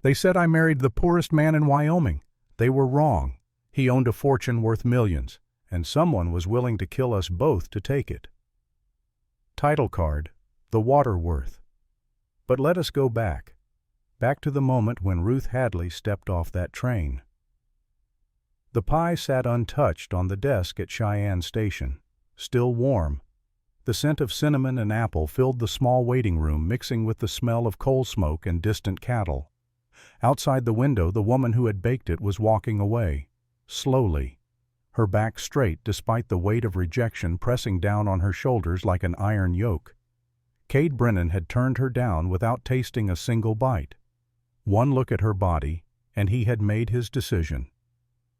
They said I married the poorest man in Wyoming. They were wrong. He owned a fortune worth millions, and someone was willing to kill us both to take it. Title card, The Waterworth. But let us go back to the moment when Ruth Hadley stepped off that train. The pie sat untouched on the desk at Cheyenne Station, still warm. The scent of cinnamon and apple filled the small waiting room, mixing with the smell of coal smoke and distant cattle. Outside the window, the woman who had baked it was walking away, slowly, her back straight despite the weight of rejection pressing down on her shoulders like an iron yoke. Cade Brennan had turned her down without tasting a single bite. One look at her body, and he had made his decision.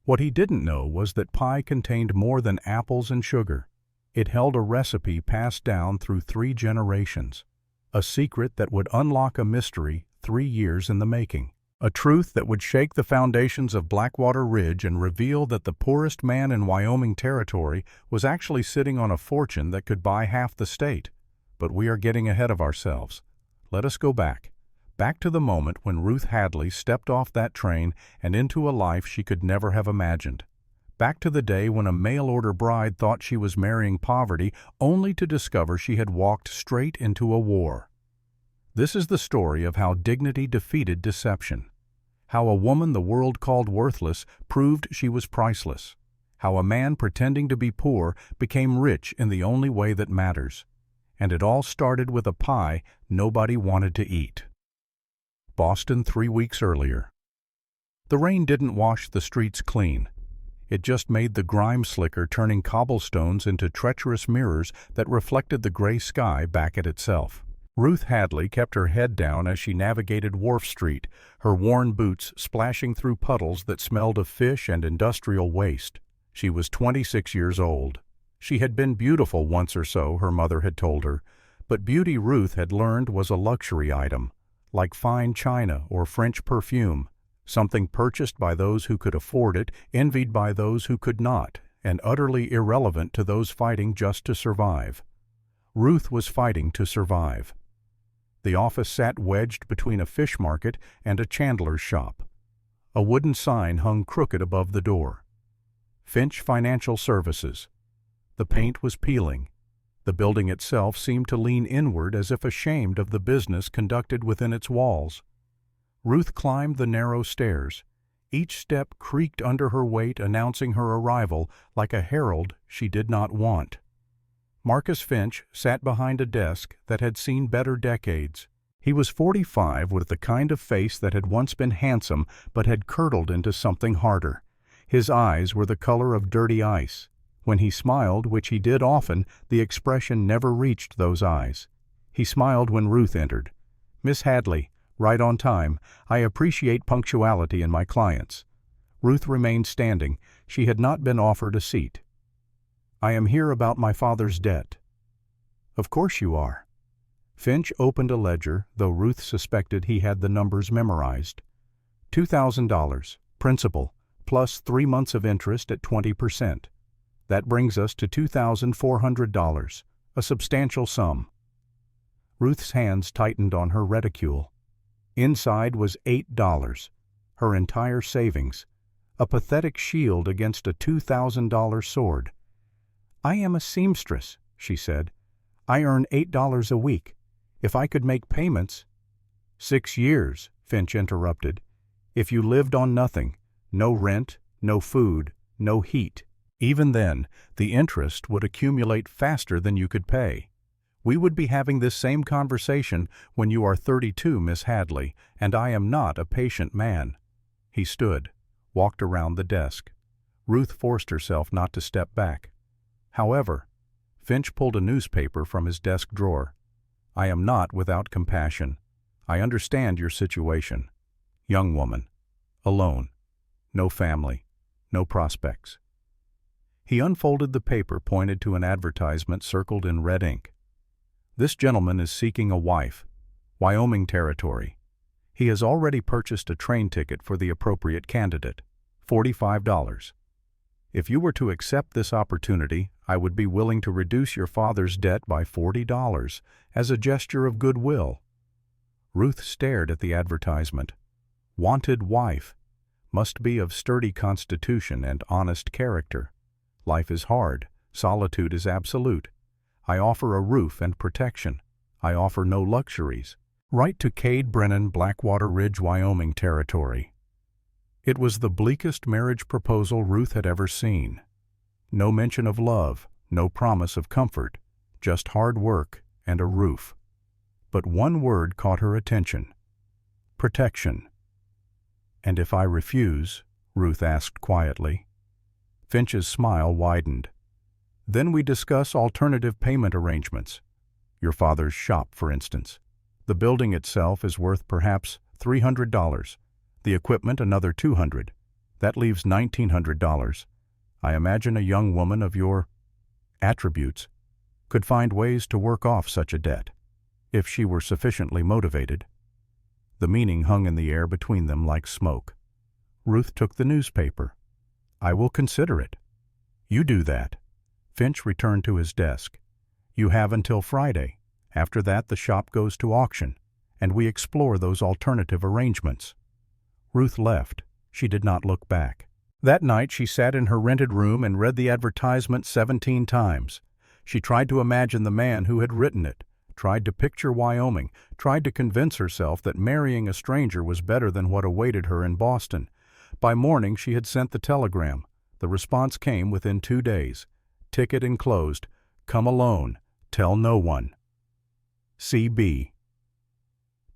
What he didn't know was that pie contained more than apples and sugar. It held a recipe passed down through 3 generations, a secret that would unlock a mystery 3 years in the making, a truth that would shake the foundations of Blackwater Ridge and reveal that the poorest man in Wyoming Territory was actually sitting on a fortune that could buy half the state. But we are getting ahead of ourselves. Let us go back to the moment when Ruth Hadley stepped off that train and into a life she could never have imagined. Back to the day when a mail-order bride thought she was marrying poverty, only to discover she had walked straight into a war. This is the story of how dignity defeated deception, how a woman the world called worthless proved she was priceless, how a man pretending to be poor became rich in the only way that matters. And it all started with a pie nobody wanted to eat. Boston 3 weeks earlier. The rain didn't wash the streets clean. It just made the grime slicker, turning cobblestones into treacherous mirrors that reflected the gray sky back at itself. Ruth Hadley kept her head down as she navigated Wharf Street, her worn boots splashing through puddles that smelled of fish and industrial waste. She was 26 years old. She had been beautiful once or so, her mother had told her, but beauty Ruth had learned was a luxury item, like fine china or French perfume, something purchased by those who could afford it, envied by those who could not, and utterly irrelevant to those fighting just to survive. Ruth was fighting to survive. The office sat wedged between a fish market and a chandler's shop. A wooden sign hung crooked above the door. Finch Financial Services. The paint was peeling. The building itself seemed to lean inward as if ashamed of the business conducted within its walls. Ruth climbed the narrow stairs. Each step creaked under her weight, announcing her arrival like a herald she did not want. Marcus Finch sat behind a desk that had seen better decades. He was 45, with the kind of face that had once been handsome but had curdled into something harder. His eyes were the color of dirty ice. When he smiled, which he did often, the expression never reached those eyes. He smiled when Ruth entered. "Miss Hadley, right on time. I appreciate punctuality in my clients." Ruth remained standing. She had not been offered a seat. "I am here about my father's debt." "Of course you are." Finch opened a ledger, though Ruth suspected he had the numbers memorized. $2,000, principal, plus 3 months of interest at 20%. That brings us to $2,400, a substantial sum. Ruth's hands tightened on her reticule. Inside was $8, her entire savings, a pathetic shield against a $2,000 sword. "I am a seamstress," she said. "I earn $8 a week. If I could make payments—" "6 years," Finch interrupted. "If you lived on nothing, no rent, no food, no heat. Even then, the interest would accumulate faster than you could pay. We would be having this same conversation when you are 32, Miss Hadley, and I am not a patient man." He stood, walked around the desk. Ruth forced herself not to step back. "However," Finch pulled a newspaper from his desk drawer, "I am not without compassion. I understand your situation. Young woman, alone, no family, no prospects." He unfolded the paper, pointed to an advertisement circled in red ink. "This gentleman is seeking a wife, Wyoming Territory. He has already purchased a train ticket for the appropriate candidate, $45. If you were to accept this opportunity, I would be willing to reduce your father's debt by $40 as a gesture of goodwill." Ruth stared at the advertisement. Wanted wife. Must be of sturdy constitution and honest character. Life is hard. Solitude is absolute. I offer a roof and protection. I offer no luxuries. Write to Cade Brennan, Blackwater Ridge, Wyoming Territory. It was the bleakest marriage proposal Ruth had ever seen. No mention of love, no promise of comfort, just hard work and a roof. But one word caught her attention: protection. "And if I refuse?" Ruth asked quietly. Finch's smile widened. "Then we discuss alternative payment arrangements. Your father's shop, for instance. The building itself is worth perhaps $300. The equipment another $200. That leaves $1,900. I imagine a young woman of your attributes could find ways to work off such a debt, if she were sufficiently motivated." The meaning hung in the air between them like smoke. Ruth took the newspaper. "I will consider it." "You do that." Finch returned to his desk. "You have until Friday. After that the shop goes to auction, and we explore those alternative arrangements." Ruth left. She did not look back. That night she sat in her rented room and read the advertisement 17 times. She tried to imagine the man who had written it, tried to picture Wyoming, tried to convince herself that marrying a stranger was better than what awaited her in Boston. By morning she had sent the telegram. The response came within 2 days. Ticket enclosed. Come alone. Tell no one. C.B.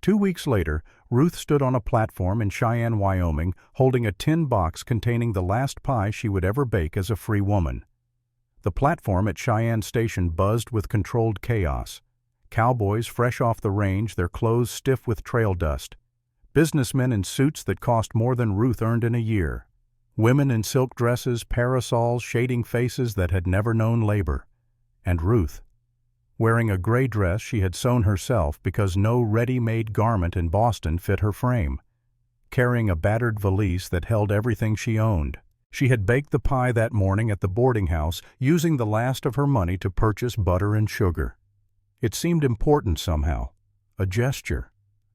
2 weeks later, Ruth stood on a platform in Cheyenne, Wyoming, holding a tin box containing the last pie she would ever bake as a free woman. The platform at Cheyenne Station buzzed with controlled chaos. Cowboys fresh off the range, their clothes stiff with trail dust. Businessmen in suits that cost more than Ruth earned in a year. Women in silk dresses, parasols, shading faces that had never known labor. And Ruth, wearing a gray dress she had sewn herself because no ready-made garment in Boston fit her frame, carrying a battered valise that held everything she owned. She had baked the pie that morning at the boarding house, using the last of her money to purchase butter and sugar. It seemed important somehow, a gesture,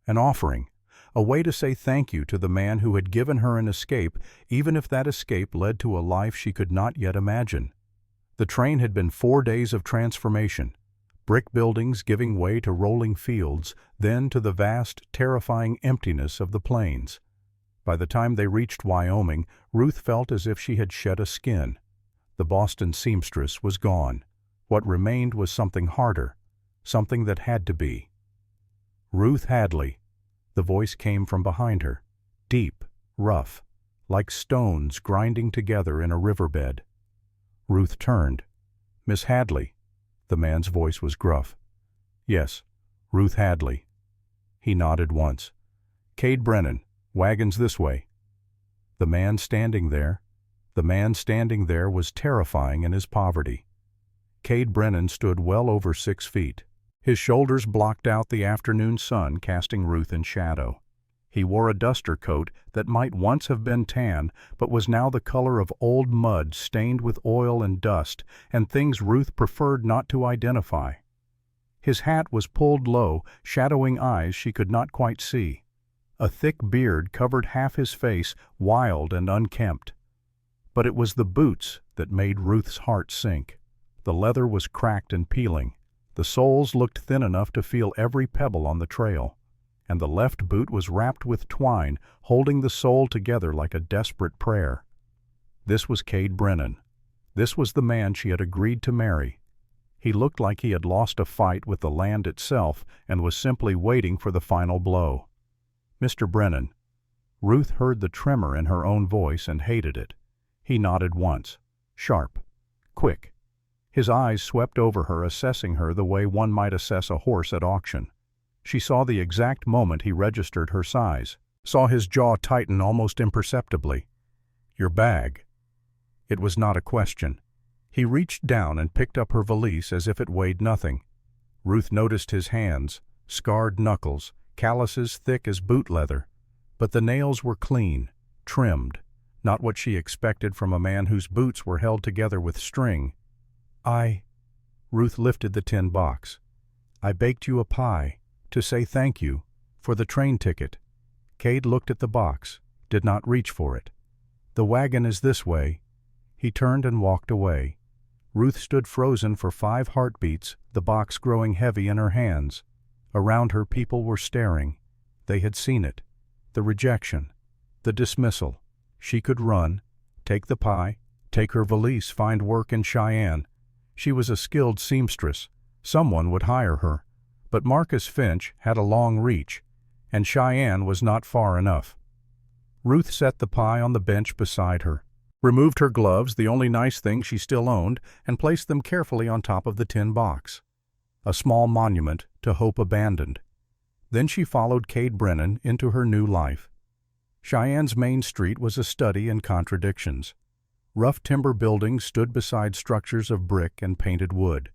an offering, a way to say thank you to the man who had given her an escape, even if that escape led to a life she could not yet imagine. The train had been 4 days of transformation. Brick buildings giving way to rolling fields, then to the vast, terrifying emptiness of the plains. By the time they reached Wyoming, Ruth felt as if she had shed a skin. The Boston seamstress was gone. What remained was something harder, something that had to be. "Ruth Hadley." The voice came from behind her, deep, rough, like stones grinding together in a riverbed. Ruth turned. "Miss Hadley." The man's voice was gruff. "Yes, Ruth Hadley." He nodded once. "Cade Brennan, wagons this way." The man standing there was terrifying in his poverty. Cade Brennan stood well over 6 feet. His shoulders blocked out the afternoon sun, casting Ruth in shadow. He wore a duster coat that might once have been tan, but was now the color of old mud stained with oil and dust, and things Ruth preferred not to identify. His hat was pulled low, shadowing eyes she could not quite see. A thick beard covered half his face, wild and unkempt. But it was the boots that made Ruth's heart sink. The leather was cracked and peeling. The soles looked thin enough to feel every pebble on the trail, and the left boot was wrapped with twine, holding the sole together like a desperate prayer. This was Cade Brennan. This was the man she had agreed to marry. He looked like he had lost a fight with the land itself and was simply waiting for the final blow. "Mr. Brennan." Ruth heard the tremor in her own voice and hated it. He nodded once, sharp, quick. His eyes swept over her, assessing her the way one might assess a horse at auction. She saw the exact moment he registered her size, saw his jaw tighten almost imperceptibly. "Your bag." It was not a question. He reached down and picked up her valise as if it weighed nothing. Ruth noticed his hands, scarred knuckles, calluses thick as boot leather. But the nails were clean, trimmed, not what she expected from a man whose boots were held together with string. Ruth lifted the tin box. "I baked you a pie, to say thank you, for the train ticket." Cade looked at the box, did not reach for it. "The wagon is this way." He turned and walked away. Ruth stood frozen for 5 heartbeats, the box growing heavy in her hands. Around her people were staring. They had seen it. The rejection. The dismissal. She could run, take the pie, take her valise, find work in Cheyenne. She was a skilled seamstress. Someone would hire her. But Marcus Finch had a long reach, and Cheyenne was not far enough. Ruth set the pie on the bench beside her, removed her gloves, the only nice thing she still owned, and placed them carefully on top of the tin box. A small monument to hope abandoned. Then she followed Cade Brennan into her new life. Cheyenne's main street was a study in contradictions. Rough timber buildings stood beside structures of brick and painted wood.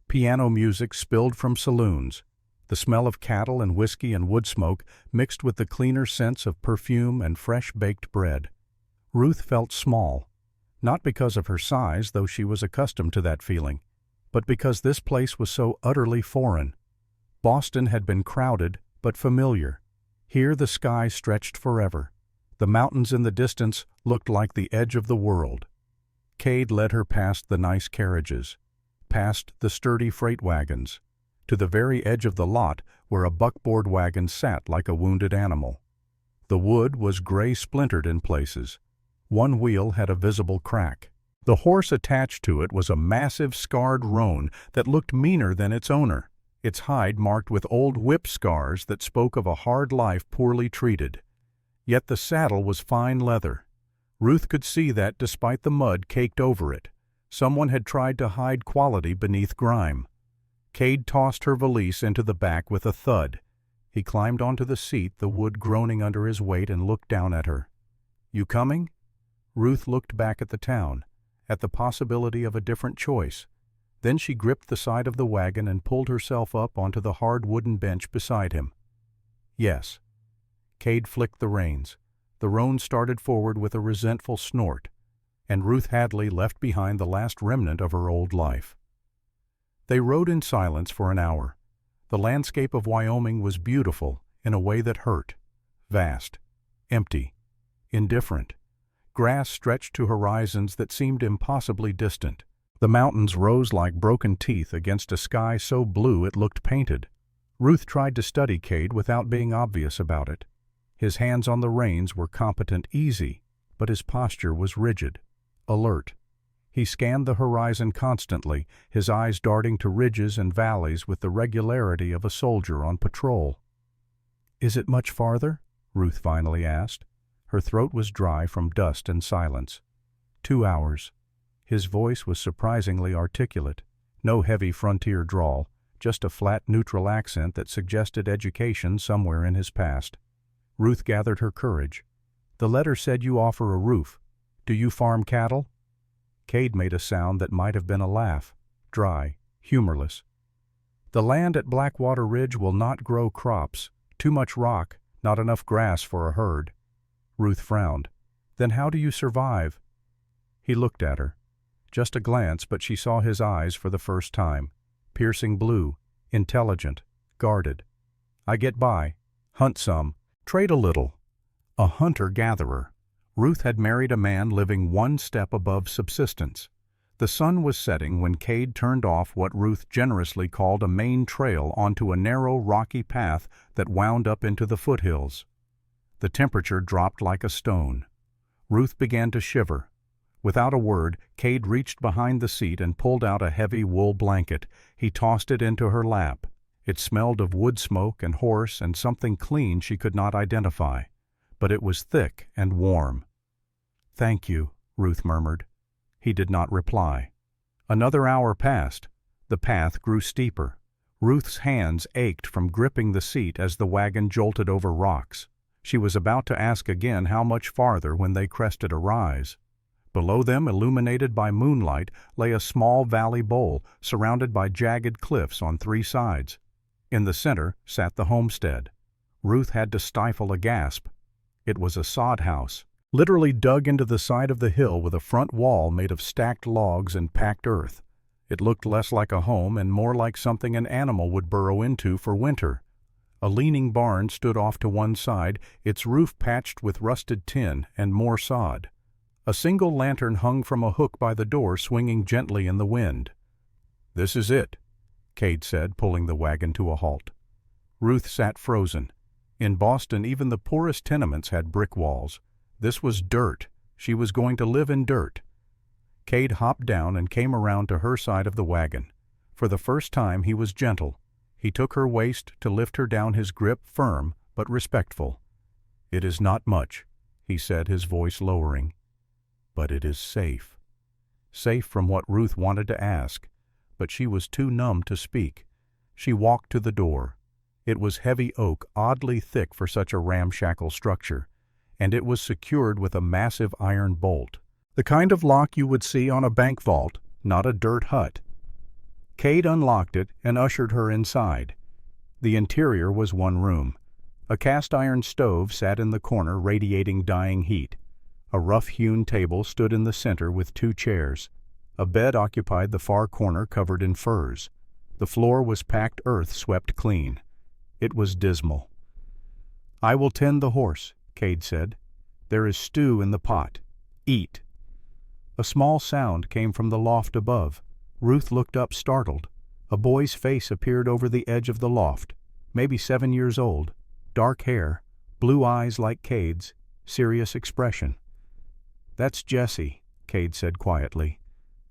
Piano music spilled from saloons. The smell of cattle and whiskey and wood smoke mixed with the cleaner scents of perfume and fresh-baked bread. Ruth felt small, not because of her size, though she was accustomed to that feeling, but because this place was so utterly foreign. Boston had been crowded but familiar. Here the sky stretched forever. The mountains in the distance looked like the edge of the world. Cade led her past the nice carriages, past the sturdy freight wagons, to the very edge of the lot where a buckboard wagon sat like a wounded animal. The wood was gray splintered in places. One wheel had a visible crack. The horse attached to it was a massive scarred roan that looked meaner than its owner, its hide marked with old whip scars that spoke of a hard life poorly treated. Yet the saddle was fine leather. Ruth could see that despite the mud caked over it. Someone had tried to hide quality beneath grime. Cade tossed her valise into the back with a thud. He climbed onto the seat, the wood groaning under his weight, and looked down at her. "You coming?" Ruth looked back at the town, at the possibility of a different choice. Then she gripped the side of the wagon and pulled herself up onto the hard wooden bench beside him. "Yes." Cade flicked the reins. The roan started forward with a resentful snort, and Ruth Hadley left behind the last remnant of her old life. They rode in silence for an hour. The landscape of Wyoming was beautiful in a way that hurt. Vast, empty, indifferent. Grass stretched to horizons that seemed impossibly distant. The mountains rose like broken teeth against a sky so blue it looked painted. Ruth tried to study Cade without being obvious about it. His hands on the reins were competent, easy, but his posture was rigid, alert. He scanned the horizon constantly, his eyes darting to ridges and valleys with the regularity of a soldier on patrol. "Is it much farther?" Ruth finally asked. Her throat was dry from dust and silence. 2 hours. His voice was surprisingly articulate. No heavy frontier drawl, just a flat neutral accent that suggested education somewhere in his past. Ruth gathered her courage. "The letter said you offer a roof. Do you farm cattle?" Cade made a sound that might have been a laugh, dry, humorless. "The land at Blackwater Ridge will not grow crops. Too much rock, not enough grass for a herd." Ruth frowned. "Then how do you survive?" He looked at her. Just a glance, but she saw his eyes for the first time. Piercing blue, intelligent, guarded. "I get by. Hunt some. Trade a little." A hunter-gatherer. Ruth had married a man living one step above subsistence. The sun was setting when Cade turned off what Ruth generously called a main trail onto a narrow, rocky path that wound up into the foothills. The temperature dropped like a stone. Ruth began to shiver. Without a word, Cade reached behind the seat and pulled out a heavy wool blanket. He tossed it into her lap. It smelled of wood smoke and horse and something clean she could not identify, but it was thick and warm. "Thank you," Ruth murmured. He did not reply. Another hour passed. The path grew steeper. Ruth's hands ached from gripping the seat as the wagon jolted over rocks. She was about to ask again how much farther when they crested a rise. Below them, illuminated by moonlight, lay a small valley bowl surrounded by jagged cliffs on 3 sides. In the center sat the homestead. Ruth had to stifle a gasp. It was a sod house, literally dug into the side of the hill with a front wall made of stacked logs and packed earth. It looked less like a home and more like something an animal would burrow into for winter. A leaning barn stood off to one side, its roof patched with rusted tin and more sod. A single lantern hung from a hook by the door, swinging gently in the wind. "This is it," Cade said, pulling the wagon to a halt. Ruth sat frozen. In Boston, even the poorest tenements had brick walls. This was dirt. She was going to live in dirt. Cade hopped down and came around to her side of the wagon. For the first time he was gentle. He took her waist to lift her down, his grip firm but respectful. "It is not much," he said, his voice lowering. "But it is safe." Safe from what Ruth wanted to ask, but she was too numb to speak. She walked to the door. It was heavy oak, oddly thick for such a ramshackle structure, and it was secured with a massive iron bolt. The kind of lock you would see on a bank vault, not a dirt hut. Cade unlocked it and ushered her inside. The interior was one room. A cast-iron stove sat in the corner, radiating dying heat. A rough-hewn table stood in the center with 2 chairs. A bed occupied the far corner, covered in furs. The floor was packed earth, swept clean. It was dismal. "I will tend the horse," Cade said. "There is stew in the pot. Eat." A small sound came from the loft above. Ruth looked up, startled. A boy's face appeared over the edge of the loft, maybe 7 years old, dark hair, blue eyes like Cade's, serious expression. "That's Jesse," Cade said quietly.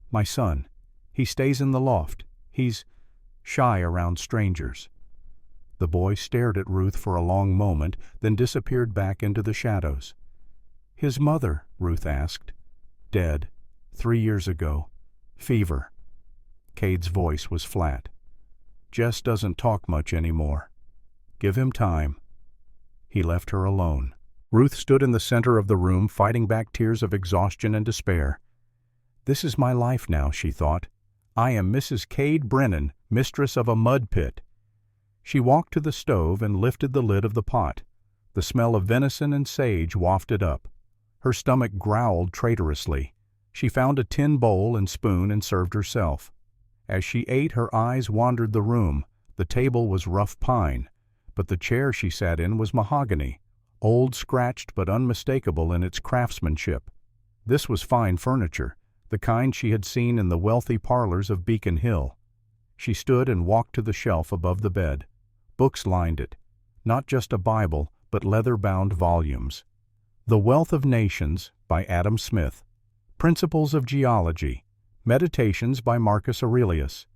"My son. He stays in the loft. He's shy around strangers." The boy stared at Ruth for a long moment, then disappeared back into the shadows. "His mother," Ruth asked. "Dead. 3 years ago. Fever." Cade's voice was flat. "Jess doesn't talk much anymore. Give him time." He left her alone. Ruth stood in the center of the room, fighting back tears of exhaustion and despair. "This is my life now," she thought. "I am Mrs. Cade Brennan, mistress of a mud pit." She walked to the stove and lifted the lid of the pot. The smell of venison and sage wafted up. Her stomach growled traitorously. She found a tin bowl and spoon and served herself. As she ate, her eyes wandered the room. The table was rough pine, but the chair she sat in was mahogany, old, scratched, but unmistakable in its craftsmanship. This was fine furniture, the kind she had seen in the wealthy parlors of Beacon Hill. She stood and walked to the shelf above the bed. Books lined it, not just a Bible, but leather-bound volumes. The Wealth of Nations by Adam Smith, Principles of Geology, Meditations by Marcus Aurelius.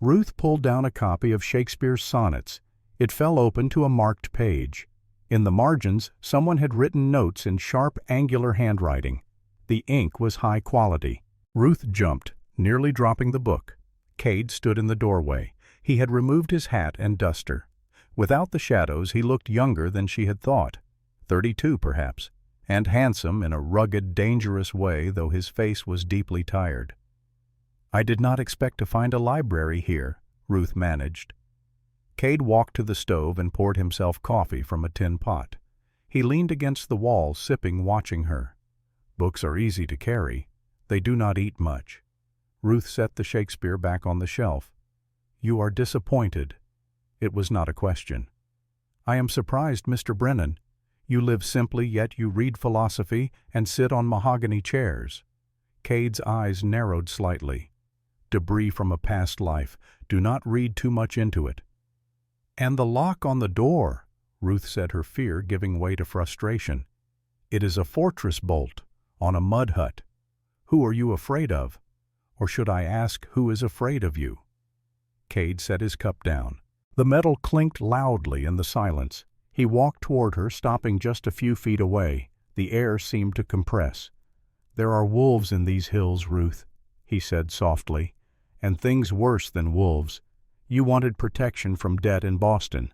Ruth pulled down a copy of Shakespeare's sonnets. It fell open to a marked page. In the margins, someone had written notes in sharp, angular handwriting. The ink was high quality. Ruth jumped, nearly dropping the book. Cade stood in the doorway. He had removed his hat and duster. Without the shadows, he looked younger than she had thought. 32, perhaps, and handsome in a rugged, dangerous way, though his face was deeply tired. "I did not expect to find a library here," Ruth managed. Cade walked to the stove and poured himself coffee from a tin pot. He leaned against the wall, sipping, watching her. "Books are easy to carry. They do not eat much." Ruth set the Shakespeare back on the shelf. "You are disappointed." It was not a question. "I am surprised, Mr. Brennan. You live simply, yet you read philosophy and sit on mahogany chairs." Cade's eyes narrowed slightly. "Debris from a past life. Do not read too much into it." "And the lock on the door," Ruth said, her fear giving way to frustration. "It is a fortress bolt on a mud hut. Who are you afraid of? Or should I ask, who is afraid of you?" Cade set his cup down. The metal clinked loudly in the silence. He walked toward her, stopping just a few feet away. The air seemed to compress. "There are wolves in these hills, Ruth," he said softly, "and things worse than wolves. You wanted protection from debt in Boston.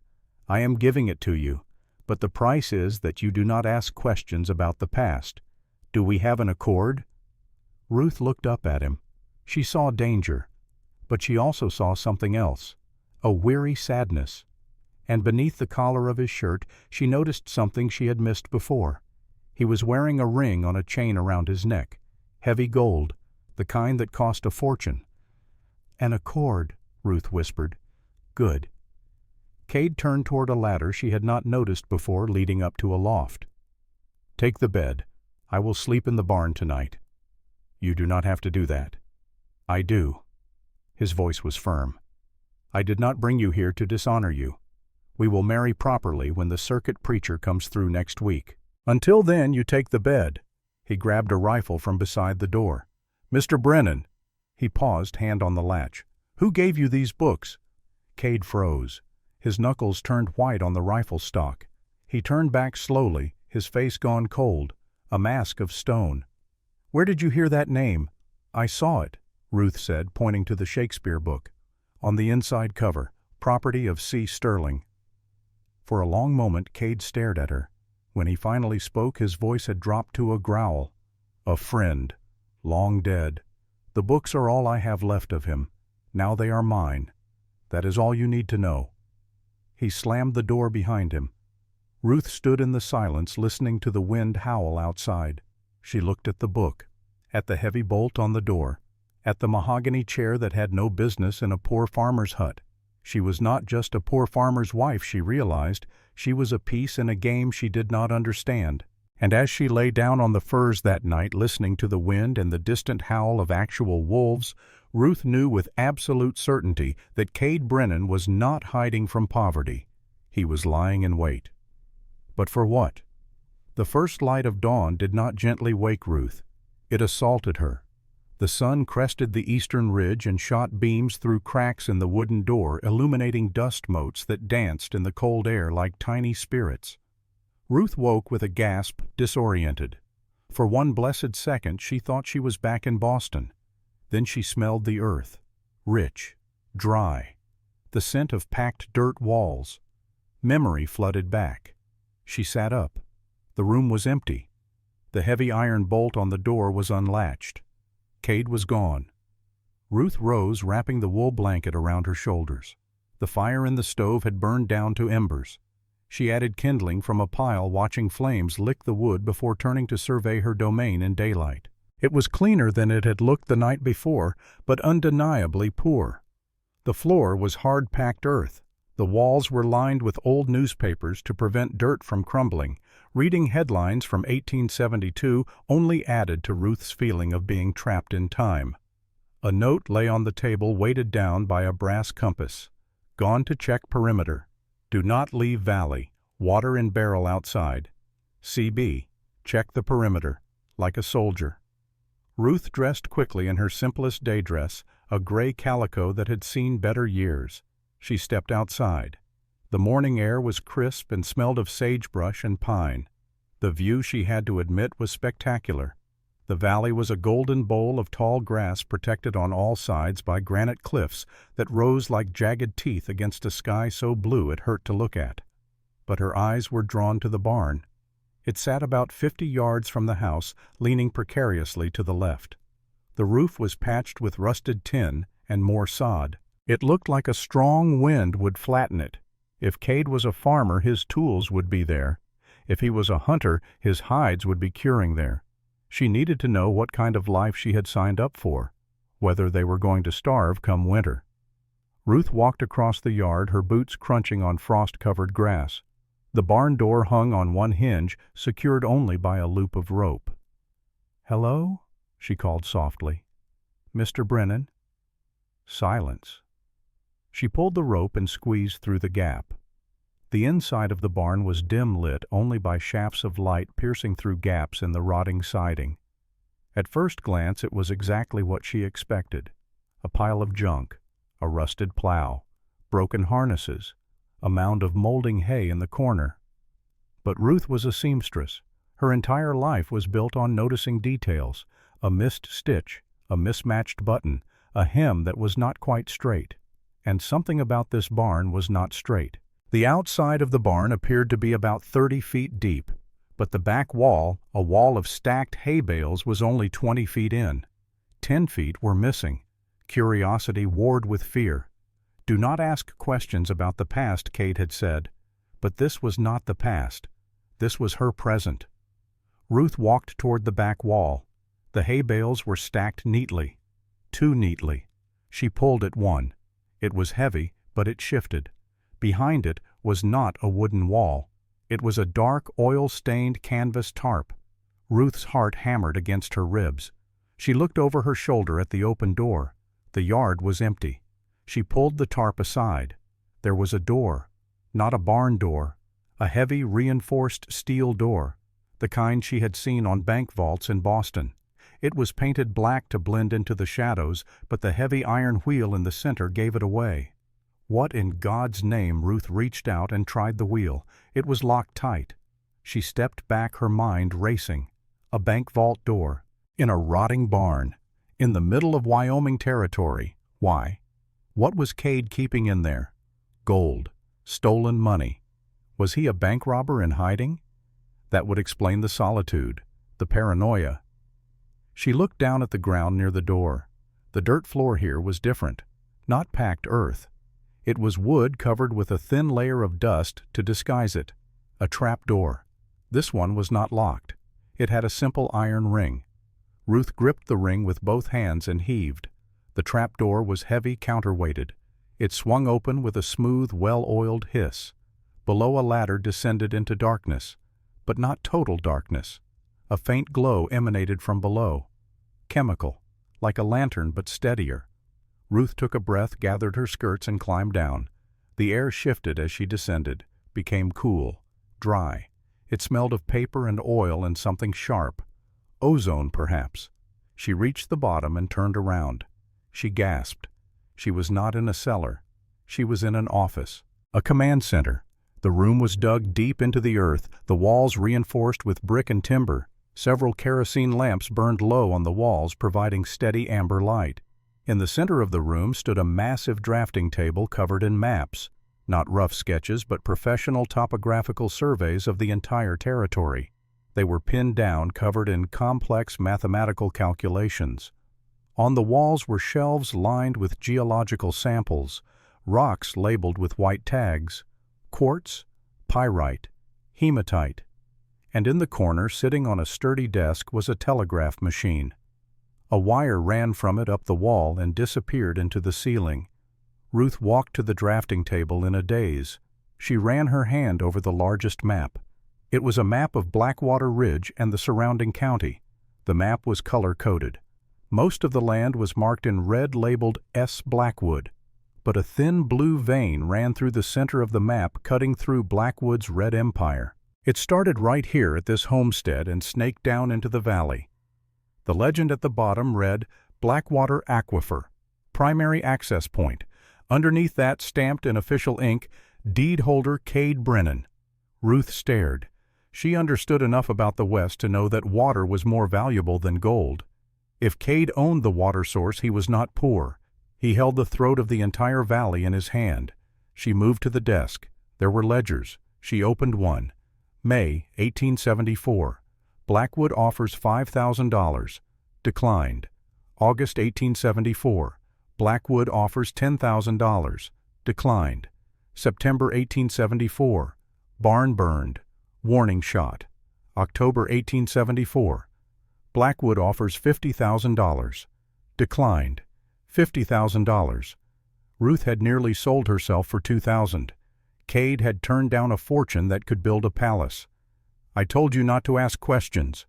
I am giving it to you, but the price is that you do not ask questions about the past. Do we have an accord?" Ruth looked up at him. She saw danger, but she also saw something else, a weary sadness. And beneath the collar of his shirt, she noticed something she had missed before. He was wearing a ring on a chain around his neck, heavy gold, the kind that cost a fortune. "An accord," Ruth whispered. "Good." Cade turned toward a ladder she had not noticed before leading up to a loft. "Take the bed. I will sleep in the barn tonight." "You do not have to do that." "I do." His voice was firm. "I did not bring you here to dishonor you. We will marry properly when the circuit preacher comes through next week. Until then, you take the bed." He grabbed a rifle from beside the door. "Mr. Brennan." He paused, hand on the latch. "Who gave you these books?" Cade froze. His knuckles turned white on the rifle stock. He turned back slowly, his face gone cold, a mask of stone. "Where did you hear that name?" "I saw it," Ruth said, pointing to the Shakespeare book. "On the inside cover, property of C. Sterling." For a long moment Cade stared at her. When he finally spoke, his voice had dropped to a growl. "A friend. Long dead. The books are all I have left of him. Now they are mine. That is all you need to know." He slammed the door behind him. Ruth stood in the silence, listening to the wind howl outside. She looked at the book, at the heavy bolt on the door, at the mahogany chair that had no business in a poor farmer's hut. She was not just a poor farmer's wife, she realized. She was a piece in a game she did not understand. And as she lay down on the furs that night, listening to the wind and the distant howl of actual wolves, Ruth knew with absolute certainty that Cade Brennan was not hiding from poverty. He was lying in wait. But for what? The first light of dawn did not gently wake Ruth. It assaulted her. The sun crested the eastern ridge and shot beams through cracks in the wooden door, illuminating dust motes that danced in the cold air like tiny spirits. Ruth woke with a gasp, disoriented. For one blessed second she thought she was back in Boston. Then she smelled the earth, rich, dry, the scent of packed dirt walls. Memory flooded back. She sat up. The room was empty. The heavy iron bolt on the door was unlatched. Cade was gone. Ruth rose, wrapping the wool blanket around her shoulders. The fire in the stove had burned down to embers. She added kindling from a pile, watching flames lick the wood before turning to survey her domain in daylight. It was cleaner than it had looked the night before, but undeniably poor. The floor was hard-packed earth. The walls were lined with old newspapers to prevent dirt from crumbling. Reading headlines from 1872 only added to Ruth's feeling of being trapped in time. A note lay on the table, weighted down by a brass compass. "Gone to check perimeter. Do not leave valley. Water in barrel outside. CB. Check the perimeter. Like a soldier." Ruth dressed quickly in her simplest day dress, a gray calico that had seen better years. She stepped outside. The morning air was crisp and smelled of sagebrush and pine. The view, she had to admit, was spectacular. The valley was a golden bowl of tall grass protected on all sides by granite cliffs that rose like jagged teeth against a sky so blue it hurt to look at. But her eyes were drawn to the barn. It sat about 50 yards from the house, leaning precariously to the left. The roof was patched with rusted tin and more sod. It looked like a strong wind would flatten it. If Cade was a farmer, his tools would be there. If he was a hunter, his hides would be curing there. She needed to know what kind of life she had signed up for, whether they were going to starve come winter. Ruth walked across the yard, her boots crunching on frost-covered grass. The barn door hung on one hinge, secured only by a loop of rope. "Hello?" she called softly. "Mr. Brennan?" Silence. She pulled the rope and squeezed through the gap. The inside of the barn was dim lit only by shafts of light piercing through gaps in the rotting siding. At first glance it was exactly what she expected. A pile of junk, a rusted plow, broken harnesses, a mound of molding hay in the corner. But Ruth was a seamstress. Her entire life was built on noticing details: a missed stitch, a mismatched button, a hem that was not quite straight. And something about this barn was not straight. The outside of the barn appeared to be about 30 feet deep, but the back wall, a wall of stacked hay bales, was only 20 feet in. 10 feet were missing. Curiosity warred with fear. "Do not ask questions about the past," Cade had said. But this was not the past. This was her present. Ruth walked toward the back wall. The hay bales were stacked neatly. Too neatly. She pulled at one. It was heavy, but it shifted. Behind it was not a wooden wall. It was a dark, oil-stained canvas tarp. Ruth's heart hammered against her ribs. She looked over her shoulder at the open door. The yard was empty. She pulled the tarp aside. There was a door. Not a barn door. A heavy, reinforced steel door, the kind she had seen on bank vaults in Boston. It was painted black to blend into the shadows, but the heavy iron wheel in the center gave it away. What in God's name? Ruth reached out and tried the wheel. It was locked tight. She stepped back, her mind racing. A bank vault door. In a rotting barn. In the middle of Wyoming territory. Why? What was Cade keeping in there? Gold. Stolen money. Was he a bank robber in hiding? That would explain the solitude, the paranoia. She looked down at the ground near the door. The dirt floor here was different. Not packed earth. It was wood covered with a thin layer of dust to disguise it. A trap door. This one was not locked. It had a simple iron ring. Ruth gripped the ring with both hands and heaved. The trap door was heavy, counterweighted. It swung open with a smooth, well-oiled hiss. Below, a ladder descended into darkness, but not total darkness. A faint glow emanated from below. Chemical, like a lantern but steadier. Ruth took a breath, gathered her skirts, and climbed down. The air shifted as she descended, became cool, dry. It smelled of paper and oil and something sharp. Ozone, perhaps. She reached the bottom and turned around. She gasped. She was not in a cellar. She was in an office. A command center. The room was dug deep into the earth, the walls reinforced with brick and timber. Several kerosene lamps burned low on the walls, providing steady amber light. In the center of the room stood a massive drafting table covered in maps. Not rough sketches, but professional topographical surveys of the entire territory. They were pinned down, covered in complex mathematical calculations. On the walls were shelves lined with geological samples, rocks labeled with white tags. Quartz, pyrite, hematite, and in the corner, sitting on a sturdy desk, was a telegraph machine. A wire ran from it up the wall and disappeared into the ceiling. Ruth walked to the drafting table in a daze. She ran her hand over the largest map. It was a map of Blackwater Ridge and the surrounding county. The map was color-coded. Most of the land was marked in red, labeled S. Blackwood. But a thin blue vein ran through the center of the map, cutting through Blackwood's red empire. It started right here at this homestead and snaked down into the valley. The legend at the bottom read, Blackwater Aquifer, primary access point. Underneath that, stamped in official ink, deed holder Cade Brennan. Ruth stared. She understood enough about the West to know that water was more valuable than gold. If Cade owned the water source, he was not poor. He held the throat of the entire valley in his hand. She moved to the desk. There were ledgers. She opened one. May 1874. Blackwood offers $5,000. Declined. August 1874. Blackwood offers $10,000. Declined. September 1874. Barn burned. Warning shot. October 1874. Blackwood offers $50,000. Declined. $50,000. Ruth had nearly sold herself for $2,000. Cade had turned down a fortune that could build a palace. I told you not to ask questions.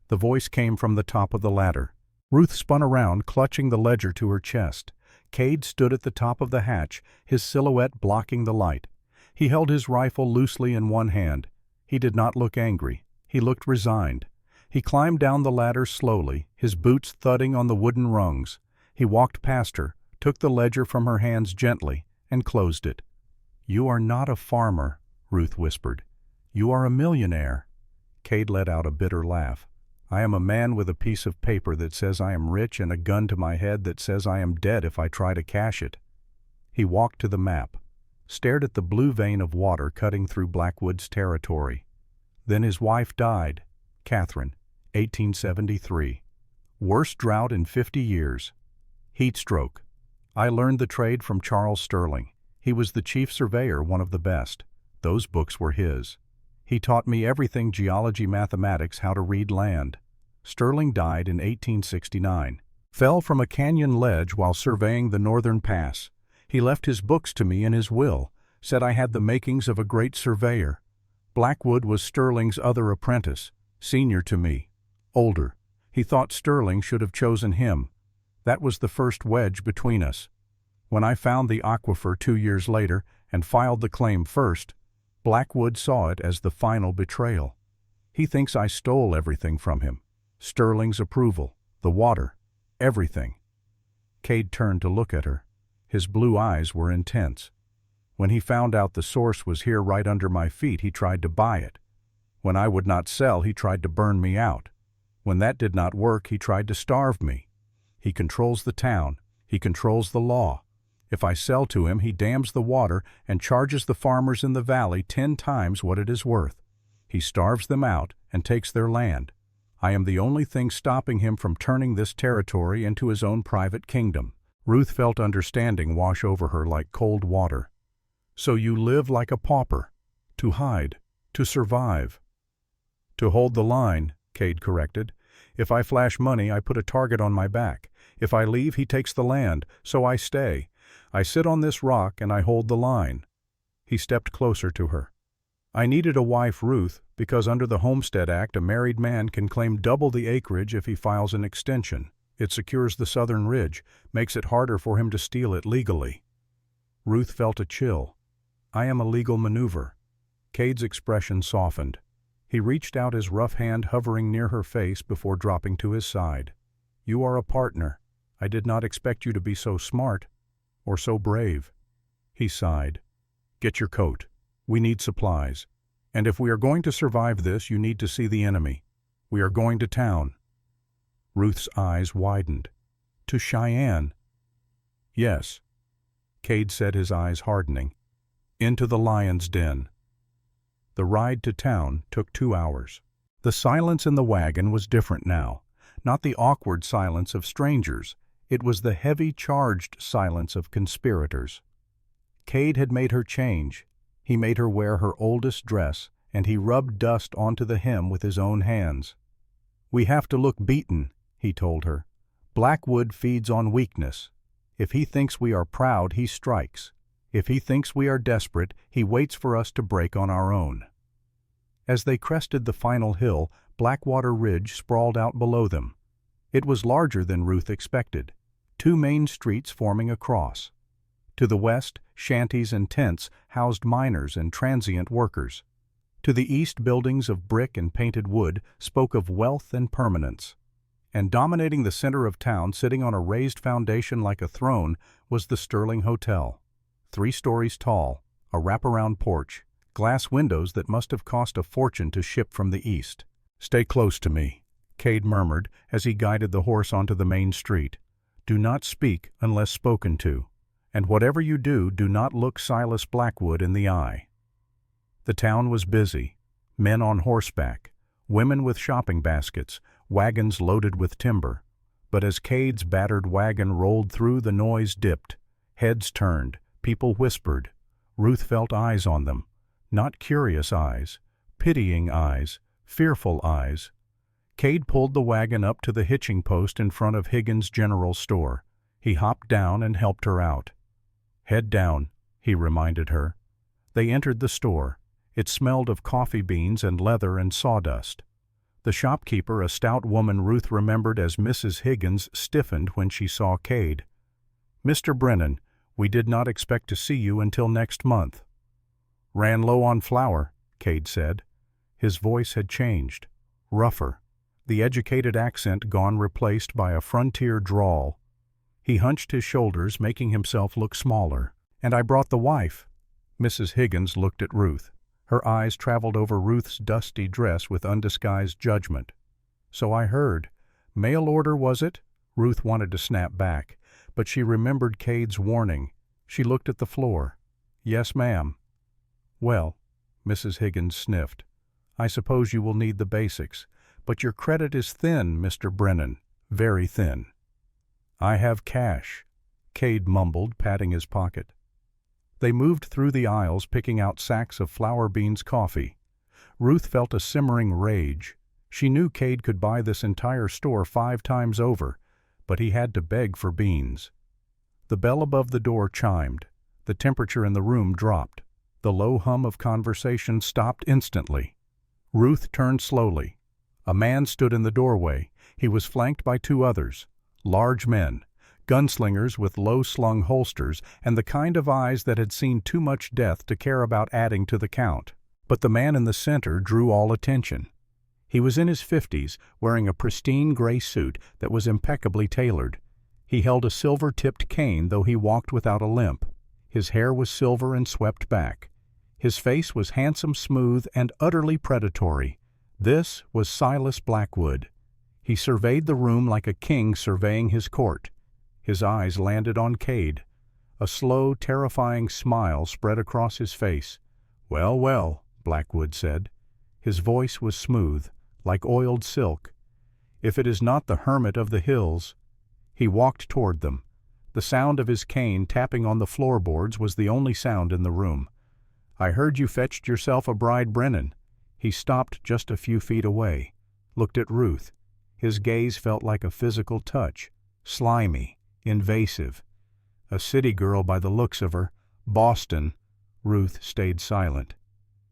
The voice came from the top of the ladder. Ruth spun around, clutching the ledger to her chest. Cade stood at the top of the hatch, his silhouette blocking the light. He held his rifle loosely in one hand. He did not look angry. He looked resigned. He climbed down the ladder slowly, his boots thudding on the wooden rungs. He walked past her, took the ledger from her hands gently, and closed it. "You are not a farmer," Ruth whispered. "You are a millionaire." Cade let out a bitter laugh. "I am a man with a piece of paper that says I am rich and a gun to my head that says I am dead if I try to cash it." He walked to the map, stared at the blue vein of water cutting through Blackwood's territory. Then his wife died, Catherine, 1873. Worst drought in 50 years. Heat stroke. I learned the trade from Charles Sterling. He was the chief surveyor, one of the best. Those books were his. He taught me everything geology, mathematics, how to read land. Sterling died in 1869. Fell from a canyon ledge while surveying the northern pass. He left his books to me in his will. said I had the makings of a great surveyor. Blackwood was Sterling's other apprentice, senior to me, older. He thought Sterling should have chosen him. That was the first wedge between us. When I found the aquifer 2 years later and filed the claim first, Blackwood saw it as the final betrayal. He thinks I stole everything from him. Sterling's approval, the water, everything. Cade turned to look at her. His blue eyes were intense. When he found out the source was here right under my feet, he tried to buy it. When I would not sell, he tried to burn me out. When that did not work, he tried to starve me. He controls the town. He controls the law. If I sell to him, he dams the water and charges the farmers in the valley 10 times what it is worth. He starves them out and takes their land. I am the only thing stopping him from turning this territory into his own private kingdom. Ruth felt understanding wash over her like cold water. So you live like a pauper. To hide. To survive. To hold the line, Cade corrected. If I flash money, I put a target on my back. If I leave, he takes the land, so I stay. I sit on this rock and I hold the line. He stepped closer to her. I needed a wife, Ruth, because under the Homestead Act a married man can claim double the acreage if he files an extension. It secures the southern ridge, makes it harder for him to steal it legally. Ruth felt a chill. I am a legal maneuver. Cade's expression softened. He reached out his rough hand hovering near her face before dropping to his side. You are a partner. I did not expect you to be so smart. Or so brave. He sighed. Get your coat. We need supplies. And if we are going to survive this, you need to see the enemy. We are going to town. Ruth's eyes widened. To Cheyenne. Yes. Cade said, his eyes hardening. Into the lion's den. The ride to town took 2 hours. The silence in the wagon was different now. Not the awkward silence of strangers. It was the heavy, charged silence of conspirators. Cade had made her change. He made her wear her oldest dress, and he rubbed dust onto the hem with his own hands. We have to look beaten, he told her. Blackwood feeds on weakness. If he thinks we are proud, he strikes. If he thinks we are desperate, he waits for us to break on our own. As they crested the final hill, Blackwater Ridge sprawled out below them. It was larger than Ruth expected. 2 main streets forming across. To the west, shanties and tents housed miners and transient workers. To the east, buildings of brick and painted wood spoke of wealth and permanence. And dominating the center of town, sitting on a raised foundation like a throne, was the Sterling Hotel. 3 stories tall, a wraparound porch, glass windows that must have cost a fortune to ship from the east. Stay close to me, Cade murmured as he guided the horse onto the main street. Do not speak unless spoken to, and whatever you do, do not look Silas Blackwood in the eye. The town was busy. Men on horseback, women with shopping baskets, wagons loaded with timber. But as Cade's battered wagon rolled through, the noise dipped. Heads turned. People whispered. Ruth felt eyes on them. Not curious eyes, pitying eyes, fearful eyes. Cade pulled the wagon up to the hitching post in front of Higgins' General Store. He hopped down and helped her out. Head down, he reminded her. They entered the store. It smelled of coffee beans and leather and sawdust. The shopkeeper, a stout woman Ruth remembered as Mrs. Higgins, stiffened when she saw Cade. Mr. Brennan, we did not expect to see you until next month. Ran low on flour, Cade said. His voice had changed, rougher. The educated accent gone, replaced by a frontier drawl. He hunched his shoulders, making himself look smaller. And I brought the wife. Mrs. Higgins looked at Ruth. Her eyes traveled over Ruth's dusty dress with undisguised judgment. So I heard. Mail order, was it? Ruth wanted to snap back, but she remembered Cade's warning. She looked at the floor. Yes, ma'am. Well, Mrs. Higgins sniffed. I suppose you will need the basics. But your credit is thin, Mr. Brennan, very thin. I have cash, Cade mumbled, patting his pocket. They moved through the aisles, picking out sacks of flour beans coffee. Ruth felt a simmering rage. She knew Cade could buy this entire store 5 times over, but he had to beg for beans. The bell above the door chimed. The temperature in the room dropped. The low hum of conversation stopped instantly. Ruth turned slowly. A man stood in the doorway. He was flanked by two others, large men, gunslingers with low-slung holsters and the kind of eyes that had seen too much death to care about adding to the count. But the man in the center drew all attention. He was in his 50s, wearing a pristine gray suit that was impeccably tailored. He held a silver-tipped cane, though he walked without a limp. His hair was silver and swept back. His face was handsome, smooth, and utterly predatory. This was Silas Blackwood. He surveyed the room like a king surveying his court. His eyes landed on Cade. A slow, terrifying smile spread across his face. "Well, well," Blackwood said. His voice was smooth, like oiled silk. "If it is not the hermit of the hills—" He walked toward them. The sound of his cane tapping on the floorboards was the only sound in the room. "I heard you fetched yourself a bride, Brennan." He stopped just a few feet away, looked at Ruth. His gaze felt like a physical touch, slimy, invasive. A city girl by the looks of her. Boston. Ruth stayed silent.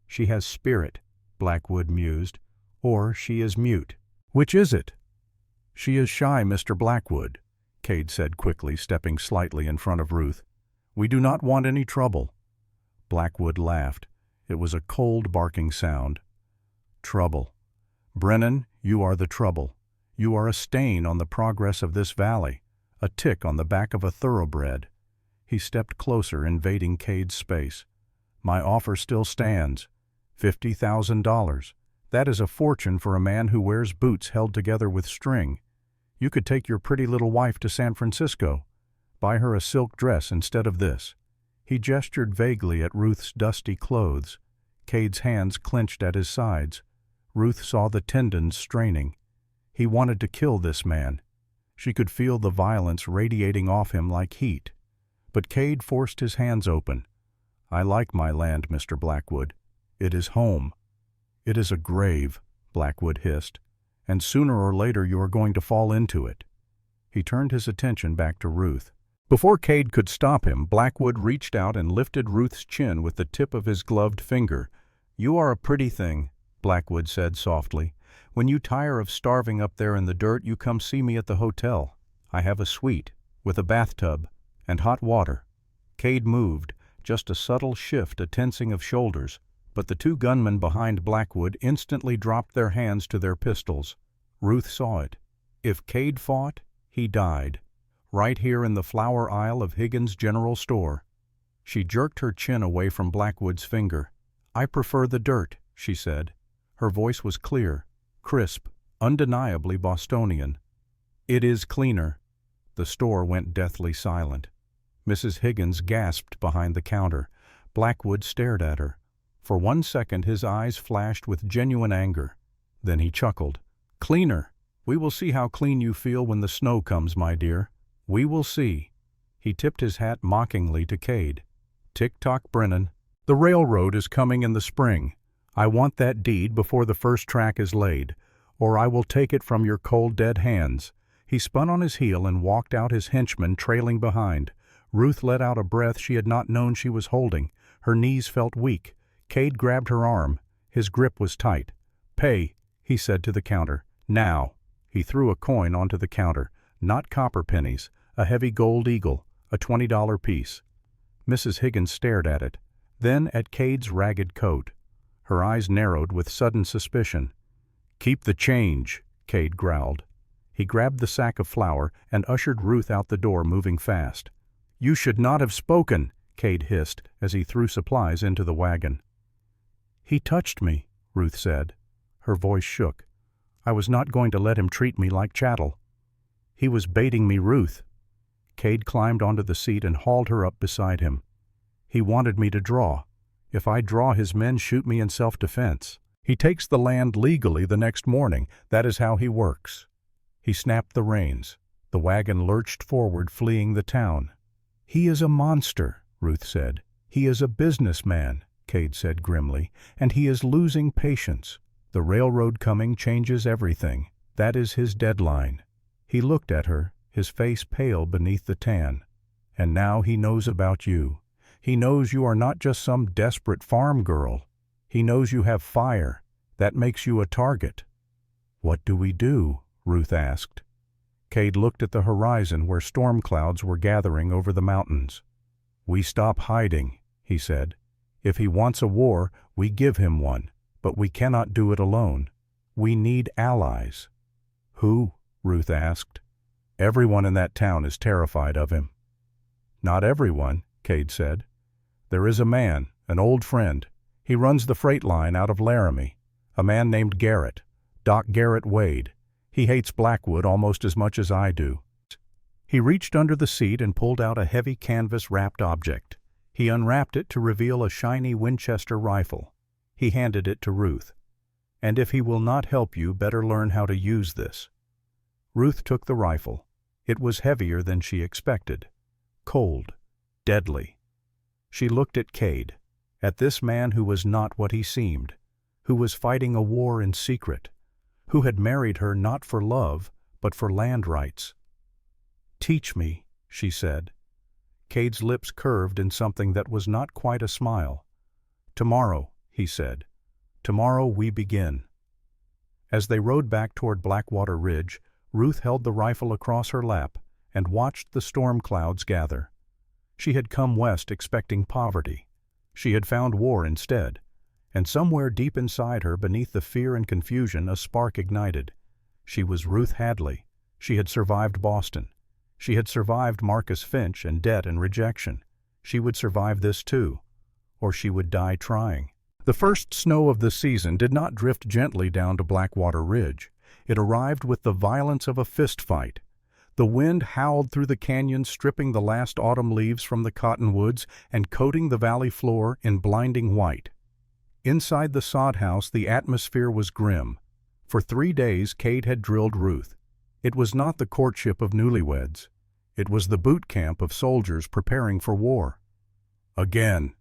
"She has spirit," Blackwood mused, "or she is mute." "Which is it?" "She is shy, Mr. Blackwood," Cade said quickly, stepping slightly in front of Ruth. "We do not want any trouble." Blackwood laughed. It was a cold, barking sound. "Trouble. Brennan, you are the trouble. You are a stain on the progress of this valley, a tick on the back of a thoroughbred." He stepped closer, invading Cade's space. "My offer still stands. $50,000. That is a fortune for a man who wears boots held together with string. You could take your pretty little wife to San Francisco. Buy her a silk dress instead of this." He gestured vaguely at Ruth's dusty clothes. Cade's hands clenched at his sides. Ruth saw the tendons straining. He wanted to kill this man. She could feel the violence radiating off him like heat. But Cade forced his hands open. "I like my land, Mr. Blackwood. It is home." "It is a grave," Blackwood hissed, "and sooner or later you are going to fall into it." He turned his attention back to Ruth. Before Cade could stop him, Blackwood reached out and lifted Ruth's chin with the tip of his gloved finger. "You are a pretty thing," Blackwood said softly. "When you tire of starving up there in the dirt, you come see me at the hotel. I have a suite, with a bathtub, and hot water." Cade moved, just a subtle shift, a tensing of shoulders, but the two gunmen behind Blackwood instantly dropped their hands to their pistols. Ruth saw it. If Cade fought, he died. Right here in the flower aisle of Higgins' General Store. She jerked her chin away from Blackwood's finger. "I prefer the dirt," she said. Her voice was clear, crisp, undeniably Bostonian. "It is cleaner." The store went deathly silent. Mrs. Higgins gasped behind the counter. Blackwood stared at her. For 1 second his eyes flashed with genuine anger. Then he chuckled. "Cleaner! We will see how clean you feel when the snow comes, my dear. We will see." He tipped his hat mockingly to Cade. "Tick-tock, Brennan. The railroad is coming in the spring. I want that deed before the first track is laid, or I will take it from your cold, dead hands." He spun on his heel and walked out, his henchmen trailing behind. Ruth let out a breath she had not known she was holding. Her knees felt weak. Cade grabbed her arm. His grip was tight. "Pay," he said to the counter. "Now." He threw a coin onto the counter. Not copper pennies, a heavy gold eagle, a $20 piece. Mrs. Higgins stared at it, then at Cade's ragged coat. Her eyes narrowed with sudden suspicion. "Keep the change," Cade growled. He grabbed the sack of flour and ushered Ruth out the door, moving fast. "You should not have spoken," Cade hissed as he threw supplies into the wagon. "He touched me," Ruth said. Her voice shook. "I was not going to let him treat me like chattel." "He was baiting me, Ruth." Cade climbed onto the seat and hauled her up beside him. "He wanted me to draw. If I draw, his men shoot me in self-defense. He takes the land legally the next morning. That is how he works." He snapped the reins. The wagon lurched forward, fleeing the town. "He is a monster," Ruth said. "He is a businessman," Cade said grimly, "and he is losing patience. The railroad coming changes everything. That is his deadline." He looked at her, his face pale beneath the tan. "And now he knows about you. He knows you are not just some desperate farm girl. He knows you have fire. That makes you a target." "What do we do?" Ruth asked. Cade looked at the horizon where storm clouds were gathering over the mountains. "We stop hiding," he said. "If he wants a war, we give him one, but we cannot do it alone. We need allies." "Who?" Ruth asked. "Everyone in that town is terrified of him." "Not everyone," Cade said. "There is a man, an old friend. He runs the freight line out of Laramie. A man named Garrett, Doc Garrett Wade. He hates Blackwood almost as much as I do." He reached under the seat and pulled out a heavy canvas-wrapped object. He unwrapped it to reveal a shiny Winchester rifle. He handed it to Ruth. "And if he will not help you, better learn how to use this." Ruth took the rifle. It was heavier than she expected. Cold. Deadly. She looked at Cade, at this man who was not what he seemed, who was fighting a war in secret, who had married her not for love, but for land rights. "Teach me," she said. Cade's lips curved in something that was not quite a smile. "Tomorrow," he said. "Tomorrow we begin." As they rode back toward Blackwater Ridge, Ruth held the rifle across her lap and watched the storm clouds gather. She had come west expecting poverty. She had found war instead, and somewhere deep inside her, beneath the fear and confusion, a spark ignited. She was Ruth Hadley. She had survived Boston. She had survived Marcus Finch and debt and rejection. She would survive this too, or she would die trying. The first snow of the season did not drift gently down to Blackwater Ridge. It arrived with the violence of a fist fight. The wind howled through the canyon, stripping the last autumn leaves from the cottonwoods and coating the valley floor in blinding white. Inside the sod house, the atmosphere was grim. For 3 days, Cade had drilled Ruth. It was not the courtship of newlyweds. It was the boot camp of soldiers preparing for war. Again.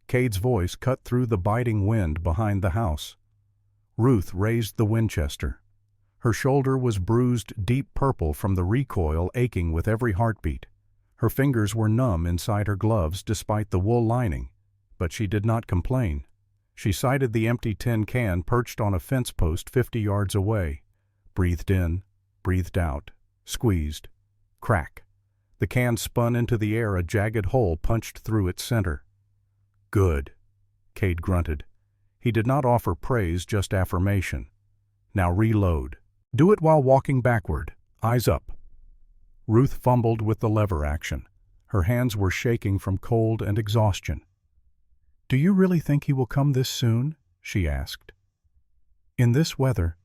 Cade's voice cut through the biting wind behind the house. Ruth raised the Winchester. Her shoulder was bruised deep purple from the recoil, aching with every heartbeat. Her fingers were numb inside her gloves despite the wool lining, but she did not complain. She sighted the empty tin can perched on a fence post 50 yards away. Breathed in, breathed out, squeezed. Crack. The can spun into the air, a jagged hole punched through its center. "Good," Cade grunted. He did not offer praise, just affirmation. "Now reload. Do it while walking backward. Eyes up." Ruth fumbled with the lever action. Her hands were shaking from cold and exhaustion. "Do you really think he will come this soon?" she asked. "In this weather?"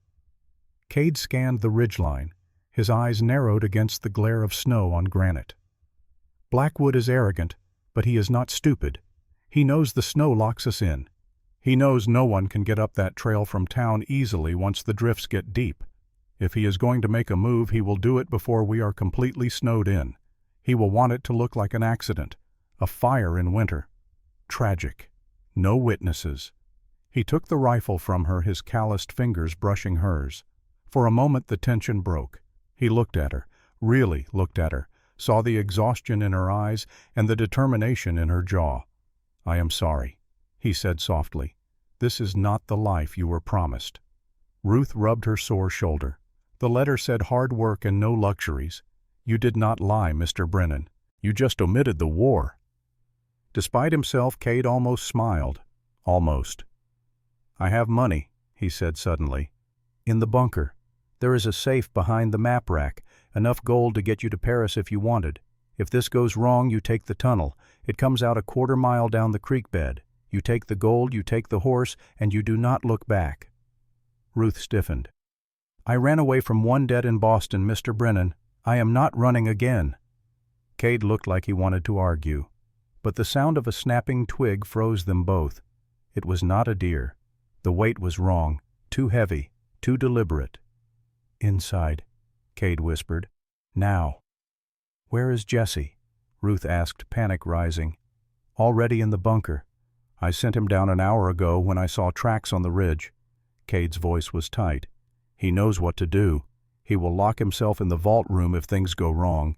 Cade scanned the ridgeline. His eyes narrowed against the glare of snow on granite. "Blackwood is arrogant, but he is not stupid. He knows the snow locks us in. He knows no one can get up that trail from town easily once the drifts get deep. If he is going to make a move, he will do it before we are completely snowed in. He will want it to look like an accident, a fire in winter. Tragic. No witnesses." He took the rifle from her, his calloused fingers brushing hers. For a moment the tension broke. He looked at her, really looked at her, saw the exhaustion in her eyes and the determination in her jaw. "I am sorry," he said softly. "This is not the life you were promised." Ruth rubbed her sore shoulder. "The letter said hard work and no luxuries. You did not lie, Mr. Brennan. You just omitted the war." Despite himself, Cade almost smiled. Almost. "I have money," he said suddenly. "In the bunker. There is a safe behind the map rack, enough gold to get you to Paris if you wanted. If this goes wrong, you take the tunnel. It comes out a 1/4 mile down the creek bed. You take the gold, you take the horse, and you do not look back." Ruth stiffened. "I ran away from one debt in Boston, Mr. Brennan. I am not running again." Cade looked like he wanted to argue, but the sound of a snapping twig froze them both. It was not a deer. The weight was wrong, too heavy, too deliberate. "Inside," Cade whispered. "Now." "Where is Jesse?" Ruth asked, panic rising. "Already in the bunker. I sent him down an hour ago when I saw tracks on the ridge." Cade's voice was tight. "He knows what to do. He will lock himself in the vault room if things go wrong."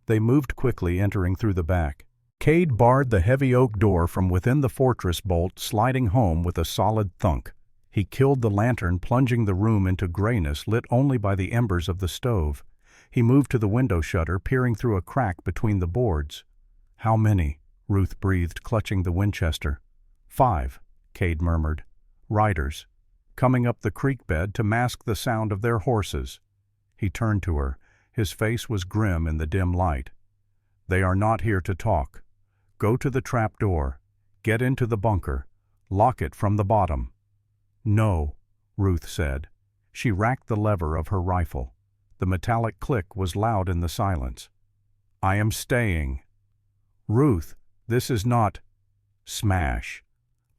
They moved quickly, entering through the back. Cade barred the heavy oak door from within the fortress bolt, sliding home with a solid thunk. He killed the lantern, plunging the room into grayness lit only by the embers of the stove. He moved to the window shutter, peering through a crack between the boards. "How many?" Ruth breathed, clutching the Winchester. "5," Cade murmured. "Riders, coming up the creek bed to mask the sound of their horses." He turned to her. His face was grim in the dim light. "They are not here to talk. Go to the trap door. Get into the bunker. Lock it from the bottom." "No," Ruth said. She racked the lever of her rifle. The metallic click was loud in the silence. "I am staying." "Ruth, this is not—" Smash!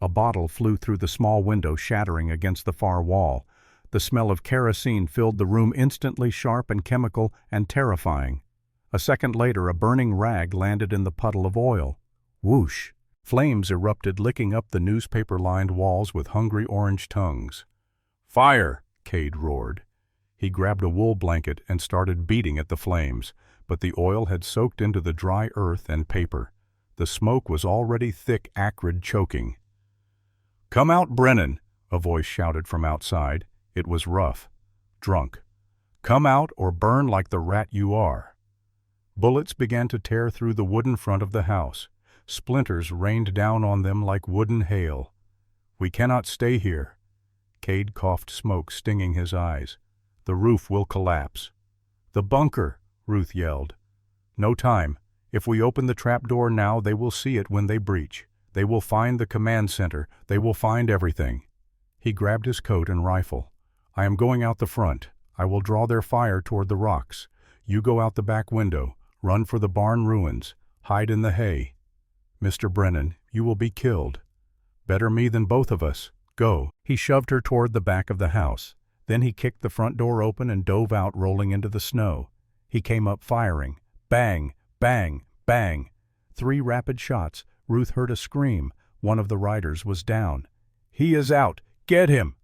A bottle flew through the small window, shattering against the far wall. The smell of kerosene filled the room, instantly sharp and chemical and terrifying. A second later, a burning rag landed in the puddle of oil. Whoosh! Flames erupted, licking up the newspaper-lined walls with hungry orange tongues. "Fire!" Cade roared. He grabbed a wool blanket and started beating at the flames, but the oil had soaked into the dry earth and paper. The smoke was already thick, acrid, choking. "Come out, Brennan!" a voice shouted from outside. It was rough. Drunk. "Come out or burn like the rat you are." Bullets began to tear through the wooden front of the house. Splinters rained down on them like wooden hail. "We cannot stay here." Cade coughed smoke, stinging his eyes. "The roof will collapse." "The bunker!" Ruth yelled. "No time. If we open the trapdoor now, they will see it when they breach. They will find the command center. They will find everything." He grabbed his coat and rifle. "I am going out the front. I will draw their fire toward the rocks. You go out the back window. Run for the barn ruins. Hide in the hay. Mr. Brennan, you will be killed. Better me than both of us. Go." He shoved her toward the back of the house. Then he kicked the front door open and dove out, rolling into the snow. He came up firing. Bang! Bang! Bang! 3 rapid shots. Ruth heard a scream. One of the riders was down. "He is out! Get him!"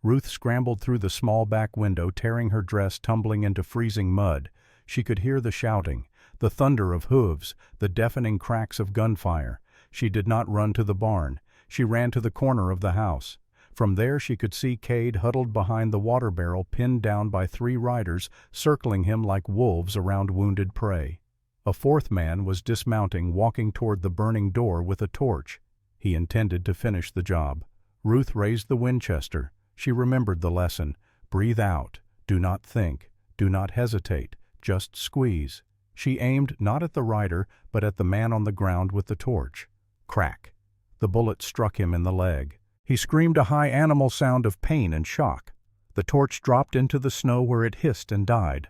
Ruth scrambled through the small back window, tearing her dress, tumbling into freezing mud. She could hear the shouting, the thunder of hooves, the deafening cracks of gunfire. She did not run to the barn. She ran to the corner of the house. From there she could see Cade huddled behind the water barrel, pinned down by 3 riders, circling him like wolves around wounded prey. A 4th man was dismounting, walking toward the burning door with a torch. He intended to finish the job. Ruth raised the Winchester. She remembered the lesson. Breathe out. Do not think. Do not hesitate. Just squeeze. She aimed not at the rider, but at the man on the ground with the torch. Crack! The bullet struck him in the leg. He screamed a high animal sound of pain and shock. The torch dropped into the snow where it hissed and died.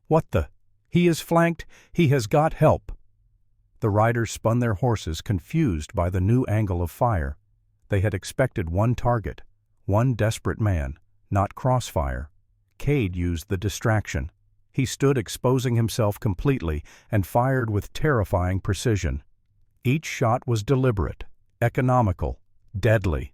"What the? He is flanked. He has got help." The riders spun their horses, confused by the new angle of fire. They had expected one target, one desperate man, not crossfire. Cade used the distraction. He stood exposing himself completely and fired with terrifying precision. Each shot was deliberate, economical, deadly.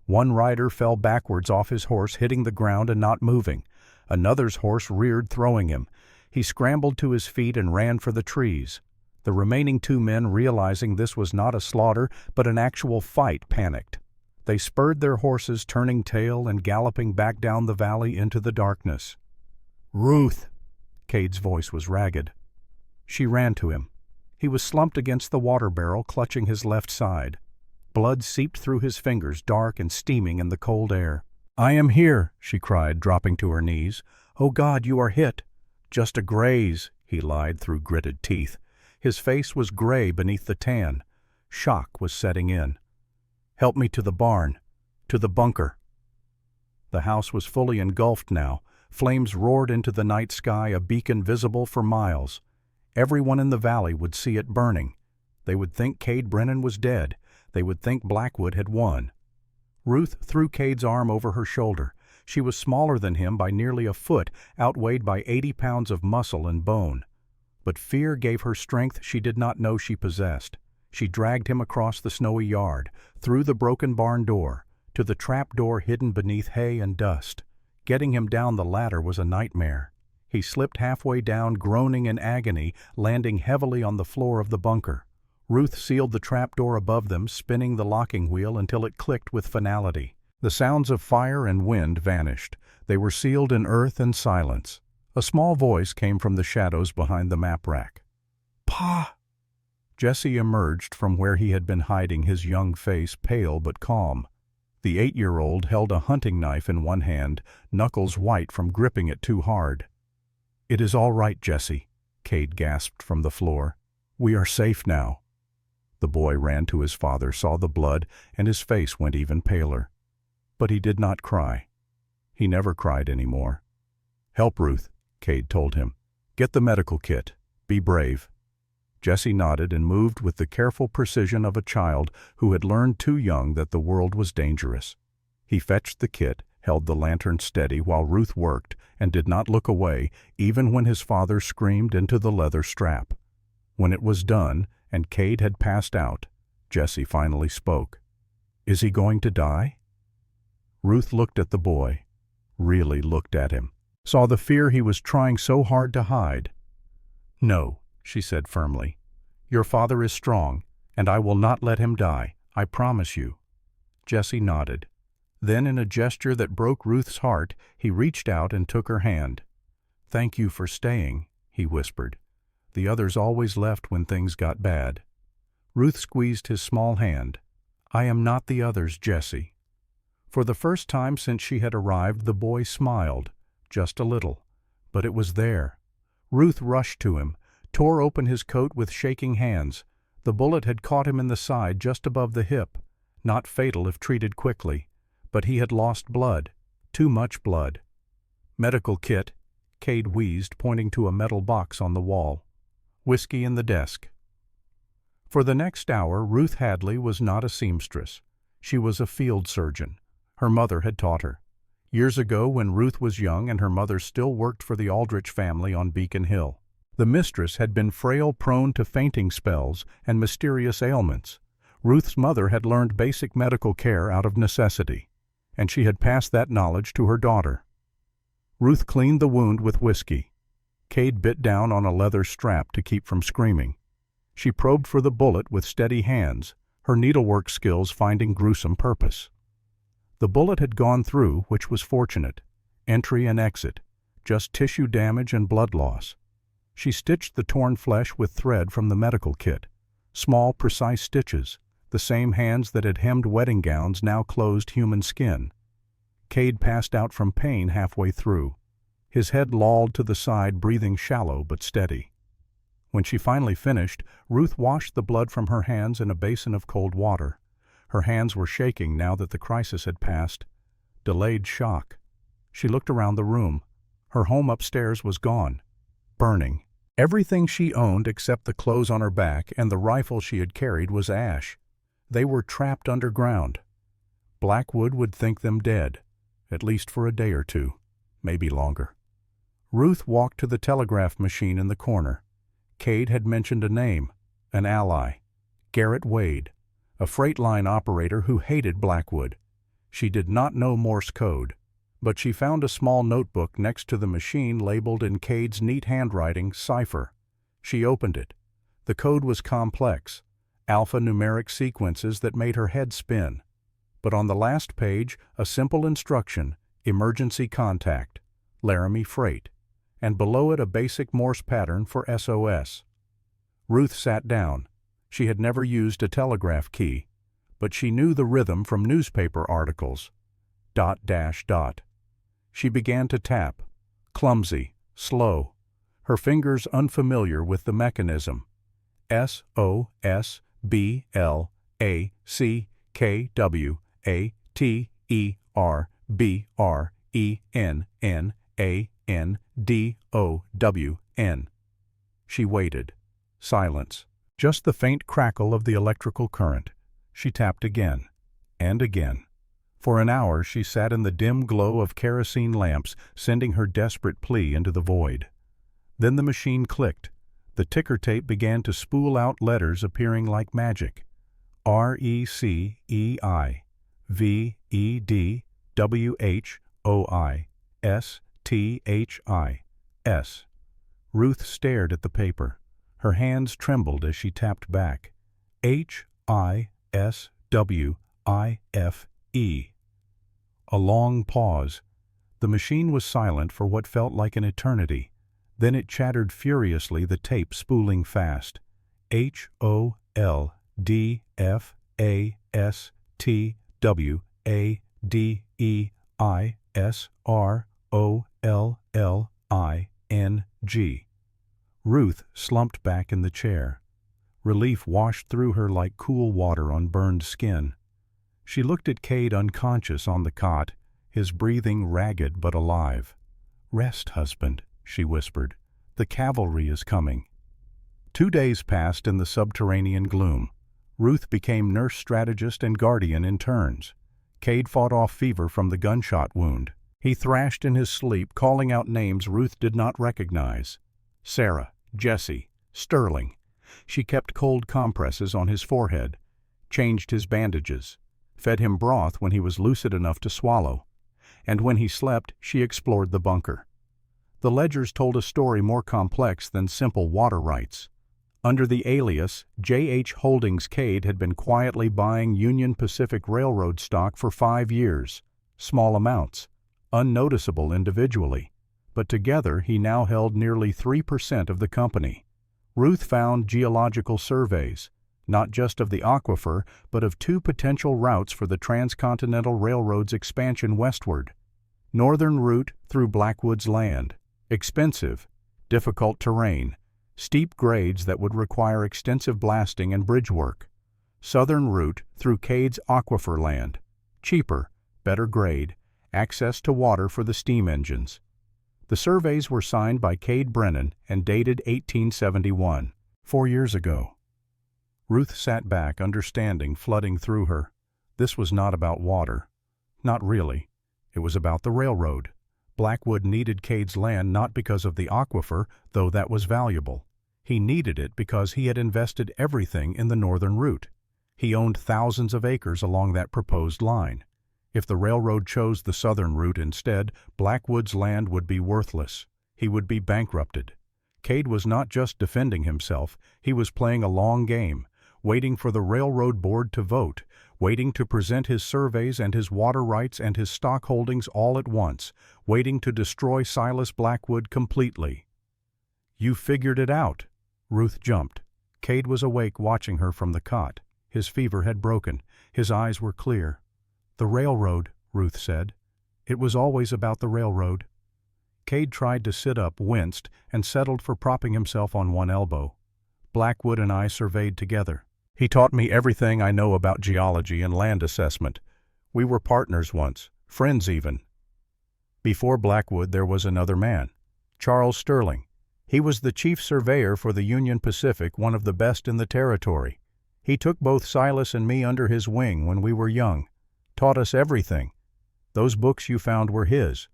One rider fell backwards off his horse, hitting the ground and not moving. Another's horse reared, throwing him. He scrambled to his feet and ran for the trees. The remaining 2 men, realizing this was not a slaughter but an actual fight, panicked. They spurred their horses, turning tail and galloping back down the valley into the darkness. "Ruth!" Cade's voice was ragged. She ran to him. He was slumped against the water barrel, clutching his left side. Blood seeped through his fingers, dark and steaming in the cold air. "I am here," she cried, dropping to her knees. "Oh God, you are hit." "Just a graze," he lied through gritted teeth. His face was gray beneath the tan. Shock was setting in. "Help me to the barn, to the bunker." The house was fully engulfed now. Flames roared into the night sky, a beacon visible for miles. Everyone in the valley would see it burning. They would think Cade Brennan was dead. They would think Blackwood had won. Ruth threw Cade's arm over her shoulder. She was smaller than him by nearly a foot, outweighed by 80 pounds of muscle and bone. But fear gave her strength she did not know she possessed. She dragged him across the snowy yard, through the broken barn door, to the trap door hidden beneath hay and dust. Getting him down the ladder was a nightmare. He slipped halfway down, groaning in agony, landing heavily on the floor of the bunker. Ruth sealed the trapdoor above them, spinning the locking wheel until it clicked with finality. The sounds of fire and wind vanished. They were sealed in earth and silence. A small voice came from the shadows behind the map rack. "Pa!" Jesse emerged from where he had been hiding, his young face pale but calm. The 8-year-old held a hunting knife in one hand, knuckles white from gripping it too hard. "It is all right, Jesse," Cade gasped from the floor. "We are safe now." The boy ran to his father, saw the blood, and his face went even paler. But he did not cry. He never cried anymore. "Help, Ruth," Cade told him. "Get the medical kit. Be brave." Jesse nodded and moved with the careful precision of a child who had learned too young that the world was dangerous. He fetched the kit, held the lantern steady while Ruth worked, and did not look away, even when his father screamed into the leather strap. When it was done, and Cade had passed out, Jesse finally spoke. "Is he going to die?" Ruth looked at the boy, really looked at him, saw the fear he was trying so hard to hide. "No," she said firmly. "Your father is strong, and I will not let him die, I promise you." Jesse nodded. Then, in a gesture that broke Ruth's heart, he reached out and took her hand. "Thank you for staying," he whispered. "The others always left when things got bad." Ruth squeezed his small hand. "I am not the others, Jesse." For the first time since she had arrived, the boy smiled, just a little, but it was there. Ruth rushed to him, tore open his coat with shaking hands. The bullet had caught him in the side just above the hip, not fatal if treated quickly, but he had lost blood, too much blood. "Medical kit," Cade wheezed, pointing to a metal box on the wall. "Whiskey in the desk." For the next hour, Ruth Hadley was not a seamstress. She was a field surgeon. Her mother had taught her. Years ago, when Ruth was young and her mother still worked for the Aldrich family on Beacon Hill, the mistress had been frail, prone to fainting spells and mysterious ailments. Ruth's mother had learned basic medical care out of necessity, and she had passed that knowledge to her daughter. Ruth cleaned the wound with whiskey. Cade bit down on a leather strap to keep from screaming. She probed for the bullet with steady hands, her needlework skills finding gruesome purpose. The bullet had gone through, which was fortunate. Entry and exit, just tissue damage and blood loss. She stitched the torn flesh with thread from the medical kit. Small, precise stitches, the same hands that had hemmed wedding gowns now closed human skin. Cade passed out from pain halfway through. His head lolled to the side, breathing shallow but steady. When she finally finished, Ruth washed the blood from her hands in a basin of cold water. Her hands were shaking now that the crisis had passed. Delayed shock. She looked around the room. Her home upstairs was gone. Burning. Everything she owned except the clothes on her back and the rifle she had carried was ash. They were trapped underground. Blackwood would think them dead, at least for a day or two, maybe longer. Ruth walked to the telegraph machine in the corner. Cade had mentioned a name, an ally, Garrett Wade, a freight line operator who hated Blackwood. She did not know Morse code, but she found a small notebook next to the machine labeled in Cade's neat handwriting, cipher. She opened it. The code was complex, alphanumeric sequences that made her head spin. But on the last page, a simple instruction, emergency contact, Laramie Freight, and below it a basic Morse pattern for SOS. Ruth sat down. She had never used a telegraph key, but she knew the rhythm from newspaper articles. ... She began to tap, clumsy, slow, her fingers unfamiliar with the mechanism. SOSBLACKATERBRENNANDOWN. She waited. Silence. Just the faint crackle of the electrical current. She tapped again, and again. For an hour she sat in the dim glow of kerosene lamps, sending her desperate plea into the void. Then the machine clicked. The ticker tape began to spool out letters appearing like magic. RECEIVEDWHOISTHIS. Ruth stared at the paper. Her hands trembled as she tapped back. H-I-S-W-I-F-E. A long pause. The machine was silent for what felt like an eternity. Then it chattered furiously, the tape spooling fast. HOLDFASTWADEISROLLING. Ruth slumped back in the chair. Relief washed through her like cool water on burned skin. She looked at Cade unconscious on the cot, his breathing ragged but alive. "Rest, husband," she whispered. "The cavalry is coming." 2 days passed in the subterranean gloom. Ruth became nurse strategist and guardian in turns. Cade fought off fever from the gunshot wound. He thrashed in his sleep, calling out names Ruth did not recognize. Sarah, Jesse, Sterling. She kept cold compresses on his forehead, changed his bandages, fed him broth when he was lucid enough to swallow, and when he slept, she explored the bunker. The ledgers told a story more complex than simple water rights. Under the alias J.H. Holdings, Cade had been quietly buying Union Pacific Railroad stock for 5 years, small amounts, unnoticeable individually, but together he now held nearly 3% of the company. Ruth found geological surveys, not just of the aquifer, but of 2 potential routes for the Transcontinental Railroad's expansion westward. Northern route through Blackwood's land. Expensive, difficult terrain, steep grades that would require extensive blasting and bridge work. Southern route through Cade's aquifer land. Cheaper, better grade, access to water for the steam engines. The surveys were signed by Cade Brennan and dated 1871, 4 years ago. Ruth sat back, understanding flooding through her. This was not about water. Not really. It was about the railroad. Blackwood needed Cade's land not because of the aquifer, though that was valuable. He needed it because he had invested everything in the northern route. He owned thousands of acres along that proposed line. If the railroad chose the southern route instead, Blackwood's land would be worthless. He would be bankrupted. Cade was not just defending himself, he was playing a long game, waiting for the railroad board to vote, waiting to present his surveys and his water rights and his stock holdings all at once, waiting to destroy Silas Blackwood completely. "You figured it out." Ruth jumped. Cade was awake, watching her from the cot. His fever had broken. His eyes were clear. "The railroad," Ruth said. "It was always about the railroad." Cade tried to sit up, winced, and settled for propping himself on one elbow. "Blackwood and I surveyed together. He taught me everything I know about geology and land assessment. We were partners once, friends even." Before Blackwood there was another man, Charles Sterling. He was the chief surveyor for the Union Pacific, one of the best in the territory. He took both Silas and me under his wing when we were young, taught us everything. Those books you found were his.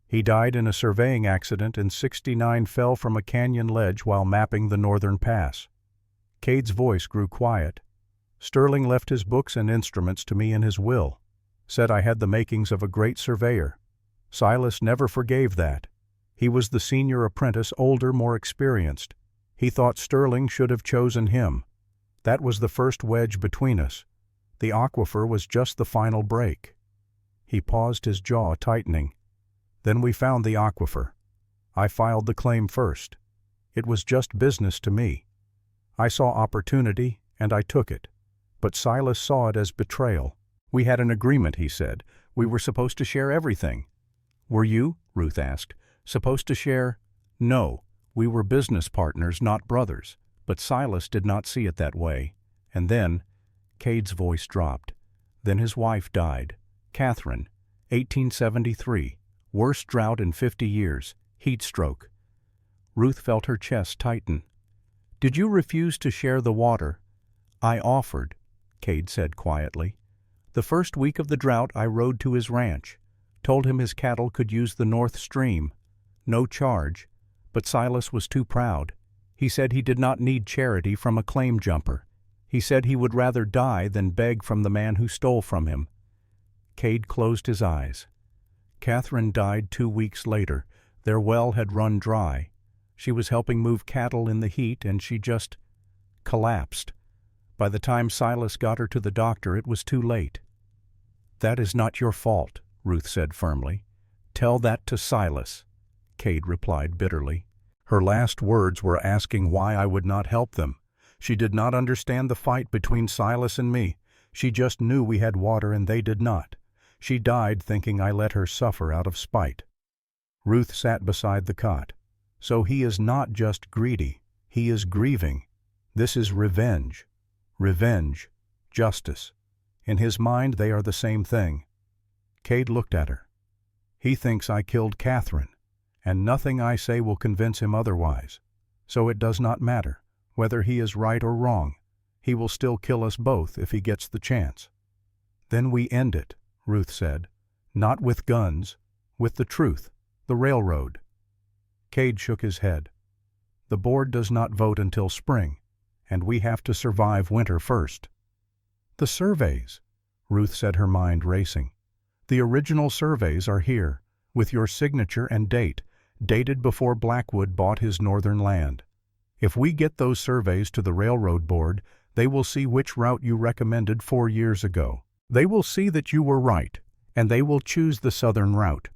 He died in a surveying accident and 69 fell from a canyon ledge while mapping the northern pass. Cade's voice grew quiet. "Sterling left his books and instruments to me in his will, said I had the makings of a great surveyor. Silas never forgave that. He was the senior apprentice, older, more experienced. He thought Sterling should have chosen him. That was the first wedge between us. The aquifer was just the final break." He paused, his jaw tightening. "Then we found the aquifer. I filed the claim first. It was just business to me. I saw opportunity, and I took it. But Silas saw it as betrayal. We had an agreement," he said. "We were supposed to share everything." "Were you?" Ruth asked. "Supposed to share?" "No. We were business partners, not brothers. But Silas did not see it that way. And then," Cade's voice dropped, "then his wife died. Catherine, 1873. Worst drought in 50 years. Heat stroke." Ruth felt her chest tighten. "Did you refuse to share the water?" "I offered," Cade said quietly. "The first week of the drought I rode to his ranch, told him his cattle could use the North Stream. No charge, but Silas was too proud. He said he did not need charity from a claim jumper. He said he would rather die than beg from the man who stole from him." Cade closed his eyes. "Catherine died 2 weeks later. Their well had run dry. She was helping move cattle in the heat, and she just collapsed. By the time Silas got her to the doctor, it was too late. "That is not your fault," Ruth said firmly. "Tell that to Silas," Cade replied bitterly. Her last words were asking why I would not help them. She did not understand the fight between Silas and me. She just knew we had water and they did not. She died thinking I let her suffer out of spite. Ruth sat beside the cot. "So he is not just greedy. He is grieving. This is revenge. Revenge. Justice. In his mind they are the same thing." Cade looked at her. "He thinks I killed Catherine, and nothing I say will convince him otherwise. So it does not matter whether he is right or wrong. He will still kill us both if he gets the chance." "Then we end it," Ruth said. "Not with guns, with the truth, the railroad." Cade shook his head. "The board does not vote until spring, and we have to survive winter first." "The surveys," Ruth said, her mind racing. "The original surveys are here, with your signature and date, dated before Blackwood bought his northern land. If we get those surveys to the railroad board, they will see which route you recommended 4 years ago. They will see that you were right, and they will choose the southern route.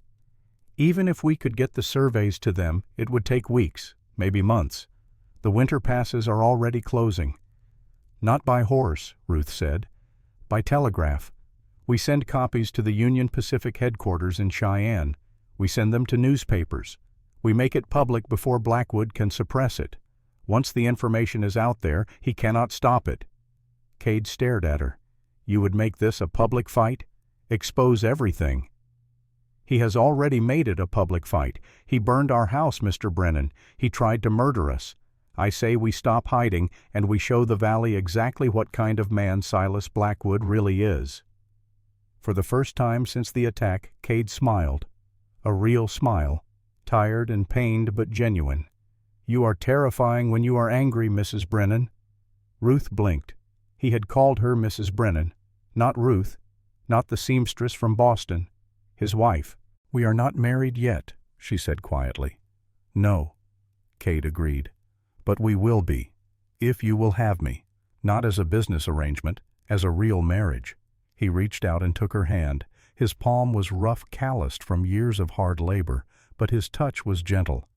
Even if we could get the surveys to them, it would take weeks, maybe months. The winter passes are already closing." "Not by horse," Ruth said. "By telegraph. We send copies to the Union Pacific headquarters in Cheyenne. We send them to newspapers. We make it public before Blackwood can suppress it. Once the information is out there, he cannot stop it." Cade stared at her. "You would make this a public fight? Expose everything." "He has already made it a public fight. He burned our house, Mr. Brennan. He tried to murder us. I say we stop hiding, and we show the valley exactly what kind of man Silas Blackwood really is." For the first time since the attack, Cade smiled. A real smile, tired and pained but genuine. "You are terrifying when you are angry, Mrs. Brennan." Ruth blinked. He had called her Mrs. Brennan, not Ruth, not the seamstress from Boston, his wife. "We are not married yet," she said quietly. "No," Cade agreed. "But we will be, if you will have me, not as a business arrangement, as a real marriage." He reached out and took her hand. His palm was rough, calloused from years of hard labor, but his touch was gentle.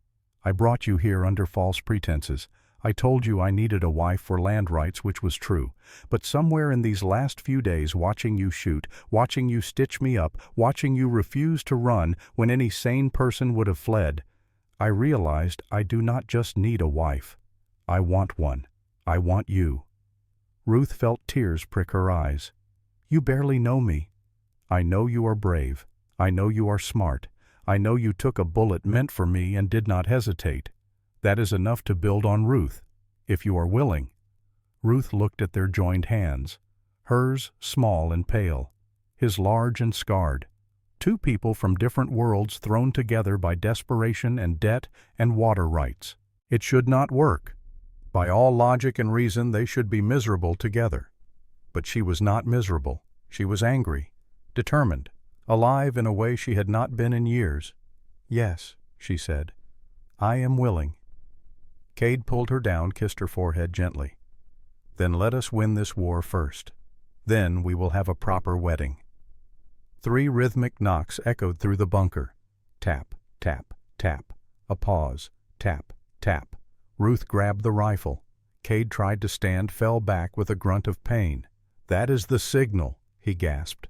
"I brought you here under false pretenses. I told you I needed a wife for land rights, which was true. But somewhere in these last few days, watching you shoot, watching you stitch me up, watching you refuse to run when any sane person would have fled, I realized I do not just need a wife. I want one. I want you." Ruth felt tears prick her eyes. "You barely know me. I know you are brave. I know you are smart. I know you took a bullet meant for me and did not hesitate. That is enough to build on, Ruth, if you are willing." Ruth looked at their joined hands, hers small and pale, his large and scarred. Two people from different worlds thrown together by desperation and debt and water rights. It should not work. By all logic and reason, they should be miserable together. But she was not miserable. She was angry, determined, alive in a way she had not been in years. "Yes," she said, "I am willing." Cade pulled her down, kissed her forehead gently. "Then let us win this war first. Then we will have a proper wedding." 3 rhythmic knocks echoed through the bunker. Tap, tap, tap. A pause. Tap, tap. Ruth grabbed the rifle. Cade tried to stand, fell back with a grunt of pain. "That is the signal," he gasped.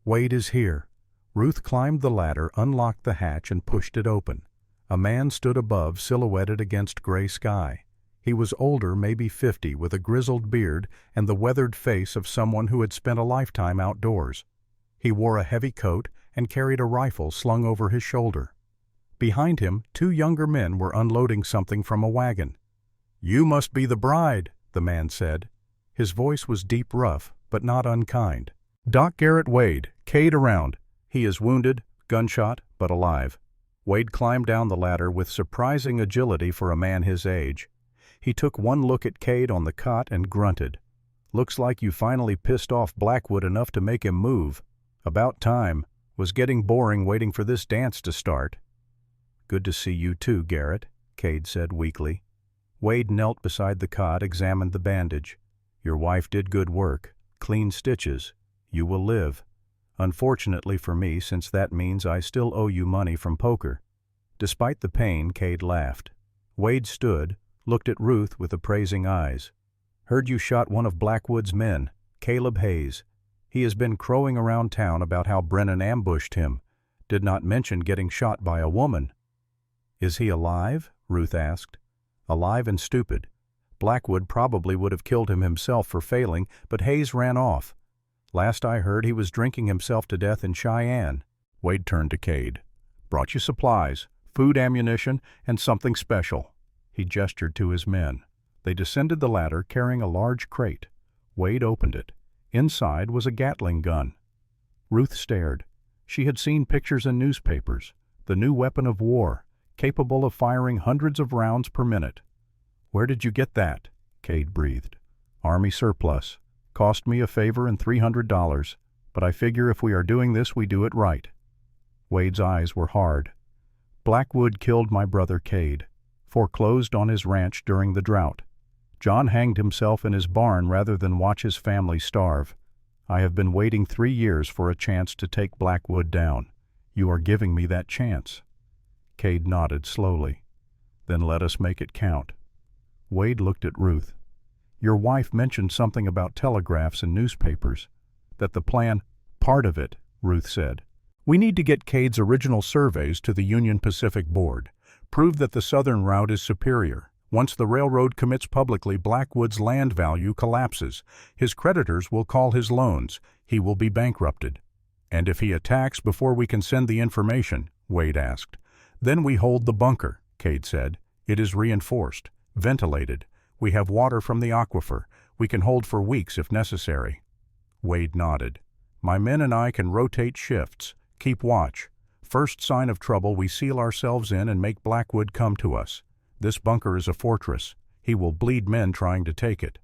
"Wade is here." Ruth climbed the ladder, unlocked the hatch, and pushed it open. A man stood above, silhouetted against gray sky. He was older, maybe 50, with a grizzled beard and the weathered face of someone who had spent a lifetime outdoors. He wore a heavy coat and carried a rifle slung over his shoulder. Behind him, 2 younger men were unloading something from a wagon. "You must be the bride," the man said. His voice was deep rough, but not unkind. "Doc Garrett Wade, Cade around. He is wounded, gunshot, but alive." Wade climbed down the ladder with surprising agility for a man his age. He took one look at Cade on the cot and grunted. "Looks like you finally pissed off Blackwood enough to make him move. About time. Was getting boring waiting for this dance to start." "Good to see you too, Garrett," Cade said weakly. Wade knelt beside the cot, examined the bandage. Your wife did good work. Clean stitches. You will live. Unfortunately for me, since that means I still owe you money from poker." Despite the pain, Cade laughed. Wade stood, looked at Ruth with appraising eyes. "Heard you shot one of Blackwood's men, Caleb Hayes. He has been crowing around town about how Brennan ambushed him. Did not mention getting shot by a woman." "Is he alive?" Ruth asked. "Alive and stupid. Blackwood probably would have killed him himself for failing, but Hayes ran off. Last I heard, he was drinking himself to death in Cheyenne." Wade turned to Cade. "Brought you supplies, food, ammunition, and something special." He gestured to his men. They descended the ladder carrying a large crate. Wade opened it. Inside was a Gatling gun. Ruth stared. She had seen pictures in newspapers. The new weapon of war, capable of firing hundreds of rounds per minute. "Where did you get that?" Cade breathed. "Army surplus. Cost me a favor and $300, but I figure if we are doing this, we do it right." Wade's eyes were hard. "Blackwood killed my brother Cade. Foreclosed on his ranch during the drought. John hanged himself in his barn rather than watch his family starve. I have been waiting 3 years for a chance to take Blackwood down. You are giving me that chance." Cade nodded slowly. "Then let us make it count." Wade looked at Ruth. "Your wife mentioned something about telegraphs and newspapers. That the plan—" "Part of it," Ruth said. "We need to get Cade's original surveys to the Union Pacific Board. Prove that the southern route is superior. Once the railroad commits publicly, Blackwood's land value collapses. His creditors will call his loans. He will be bankrupted." "And if he attacks before we can send the information?" Wade asked. "Then we hold the bunker," Cade said. "It is reinforced, ventilated. We have water from the aquifer. We can hold for weeks if necessary." Wade nodded. "My men and I can rotate shifts. Keep watch. First sign of trouble, we seal ourselves in and make Blackwood come to us. This bunker is a fortress. He will bleed men trying to take it."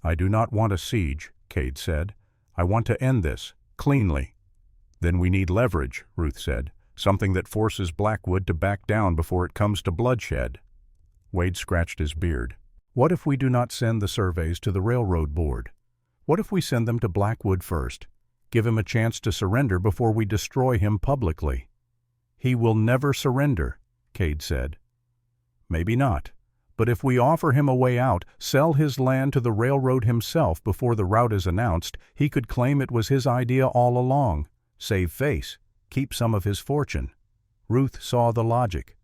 "I do not want a siege," Cade said. "I want to end this, cleanly." "Then we need leverage," Ruth said. "Something that forces Blackwood to back down before it comes to bloodshed." Wade scratched his beard. "What if we do not send the surveys to the railroad board? What if we send them to Blackwood first? Give him a chance to surrender before we destroy him publicly." "He will never surrender," Cade said. "Maybe not. But if we offer him a way out, sell his land to the railroad himself before the route is announced, he could claim it was his idea all along. Save face. Keep some of his fortune." Ruth saw the logic.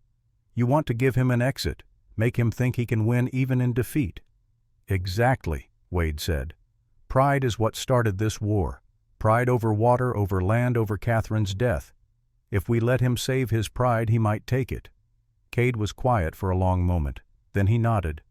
"You want to give him an exit. Make him think he can win even in defeat." "Exactly," Wade said. "Pride is what started this war. Pride over water, over land, over Catherine's death. If we let him save his pride, he might take it." Cade was quiet for a long moment. Then he nodded.